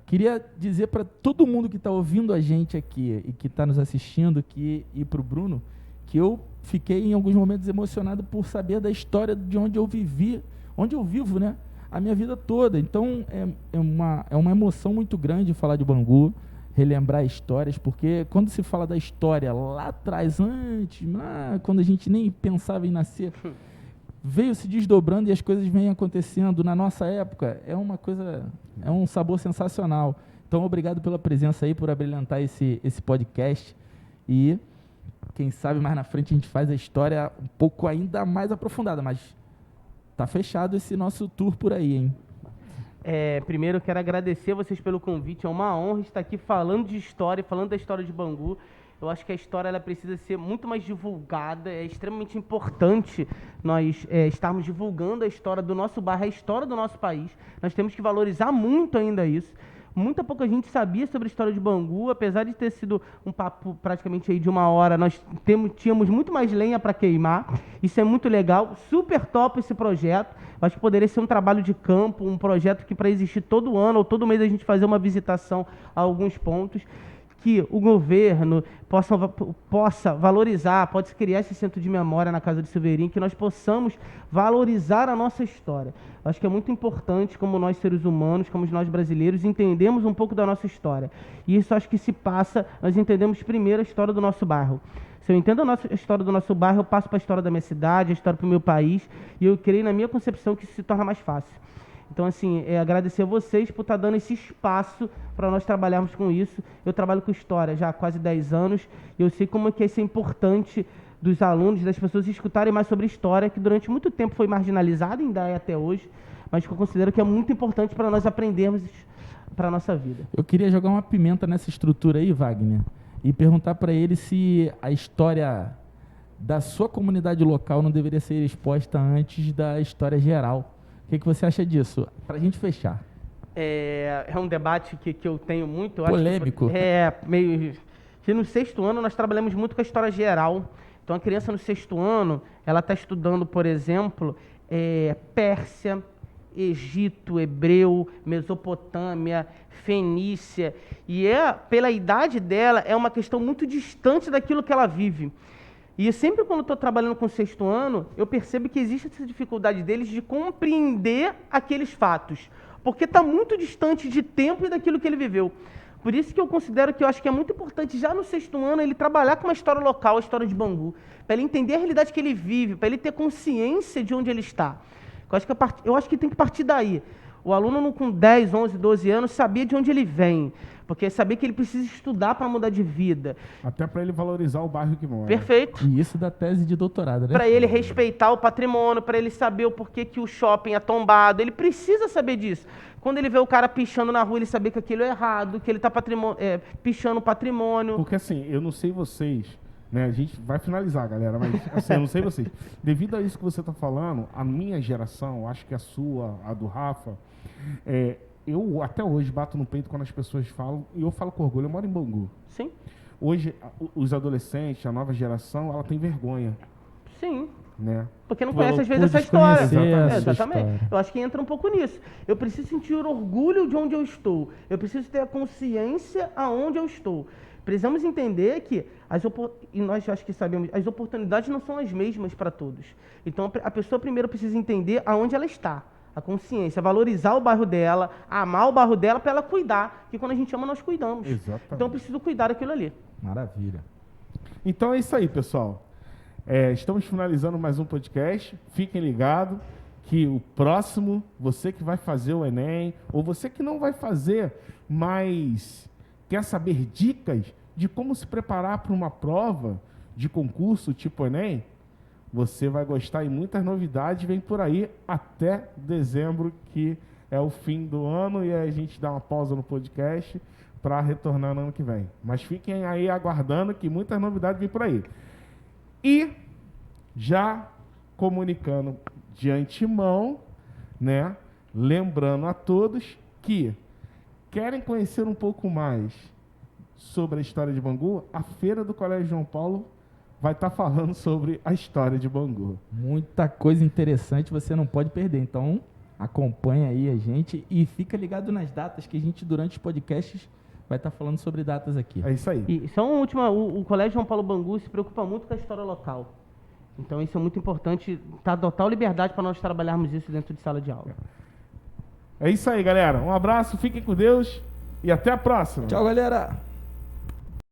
Queria dizer para todo mundo que está ouvindo a gente aqui e que está nos assistindo aqui e para o Bruno, que eu fiquei em alguns momentos emocionado por saber da história de onde eu vivi, onde eu vivo, né, a minha vida toda. Então é uma emoção muito grande falar de Bangu, relembrar histórias, porque quando se fala da história lá atrás, antes, quando a gente nem pensava em nascer, veio se desdobrando e as coisas vêm acontecendo na nossa época, é um sabor sensacional. Então, obrigado pela presença aí, por abrilhantar esse podcast, e quem sabe mais na frente a gente faz a história um pouco ainda mais aprofundada, mas tá fechado esse nosso tour por aí, hein? Primeiro eu quero agradecer a vocês pelo convite, é uma honra estar aqui falando de história, falando da história de Bangu. Eu acho que a história ela precisa ser muito mais divulgada, é extremamente importante nós estarmos divulgando a história do nosso bairro, a história do nosso país. Nós temos que valorizar muito ainda isso. Muita pouca gente sabia sobre a história de Bangu, apesar de ter sido um papo praticamente aí de 1 hora, nós tínhamos muito mais lenha para queimar. Isso é muito legal, super top esse projeto. Eu acho que poderia ser um trabalho de campo, um projeto que para existir todo ano ou todo mês a gente fazer uma visitação a alguns pontos, que o governo possa valorizar, pode criar esse centro de memória na Casa de Silveirinho, que nós possamos valorizar a nossa história. Acho que é muito importante, como nós seres humanos, como nós brasileiros, entendemos um pouco da nossa história. E isso acho que se passa, nós entendemos primeiro a história do nosso bairro. Se eu entendo a história do nosso bairro, eu passo para a história da minha cidade, a história do meu país, e eu creio na minha concepção que isso se torna mais fácil. Então, assim, agradecer a vocês por estar dando esse espaço para nós trabalharmos com isso. Eu trabalho com história já há quase 10 anos e eu sei como é que isso é importante dos alunos, das pessoas escutarem mais sobre história, que durante muito tempo foi marginalizada, ainda é até hoje, mas que eu considero que é muito importante para nós aprendermos para a nossa vida. Eu queria jogar uma pimenta nessa estrutura aí, Wagner, e perguntar para ele se a história da sua comunidade local não deveria ser exposta antes da história geral. O que você acha disso? Para a gente fechar. É um debate que eu tenho muito. Polêmico. Meio... Que no 6º ano nós trabalhamos muito com a história geral. Então a criança no 6º ano, ela está estudando, por exemplo, Pérsia, Egito, Hebreu, Mesopotâmia, Fenícia. E pela idade dela, é uma questão muito distante daquilo que ela vive. E sempre quando estou trabalhando com o 6º ano, eu percebo que existe essa dificuldade deles de compreender aqueles fatos, porque está muito distante de tempo e daquilo que ele viveu. Por isso que eu considero que eu acho que é muito importante, já no 6º ano, ele trabalhar com uma história local, a história de Bangu, para ele entender a realidade que ele vive, para ele ter consciência de onde ele está. Eu acho que tem que partir daí. O aluno com 10, 11, 12 anos sabia de onde ele vem, porque sabia que ele precisa estudar para mudar de vida. Até para ele valorizar o bairro que mora. Perfeito. E isso da tese de doutorado, né? Para ele respeitar o patrimônio, para ele saber o porquê que o shopping é tombado. Ele precisa saber disso. Quando ele vê o cara pichando na rua, ele saber que aquilo é errado, que ele está pichando o patrimônio. Porque assim, eu não sei vocês, né? A gente vai finalizar, galera, mas assim, eu não sei vocês. Devido a isso que você está falando, a minha geração, acho que a sua, a do Rafa, eu até hoje bato no peito quando as pessoas falam, e eu falo com orgulho, eu moro em Bangu. Sim. Hoje, os adolescentes, a nova geração, ela tem vergonha. Sim. Né? Porque não conhece, às vezes, essa história. Exatamente. Eu acho que entra um pouco nisso. Eu preciso sentir orgulho de onde eu estou. Eu preciso ter a consciência aonde eu estou. Precisamos entender que, e nós acho que sabemos, as oportunidades não são as mesmas para todos. Então, a pessoa primeiro precisa entender aonde ela está. A consciência, valorizar o bairro dela, amar o bairro dela para ela cuidar. Que quando a gente ama, nós cuidamos. Exatamente. Então, eu preciso cuidar daquilo ali. Maravilha. Então é isso aí, pessoal. Estamos finalizando mais um podcast. Fiquem ligados que o próximo, você que vai fazer o Enem, ou você que não vai fazer, mas quer saber dicas de como se preparar para uma prova de concurso tipo Enem, você vai gostar e muitas novidades vêm por aí até dezembro, que é o fim do ano, e aí a gente dá uma pausa no podcast para retornar no ano que vem. Mas fiquem aí aguardando que muitas novidades vêm por aí. E já comunicando de antemão, né, lembrando a todos que querem conhecer um pouco mais sobre a história de Bangu, a Feira do Colégio João Paulo vai estar falando sobre a história de Bangu. Muita coisa interessante você não pode perder. Então, acompanha aí a gente e fica ligado nas datas que a gente, durante os podcasts, vai estar falando sobre datas aqui. É isso aí. E só uma última, o Colégio João Paulo Bangu se preocupa muito com a história local. Então isso é muito importante, tá total liberdade para nós trabalharmos isso dentro de sala de aula. É isso aí, galera. Um abraço, fiquem com Deus e até a próxima. Tchau, galera!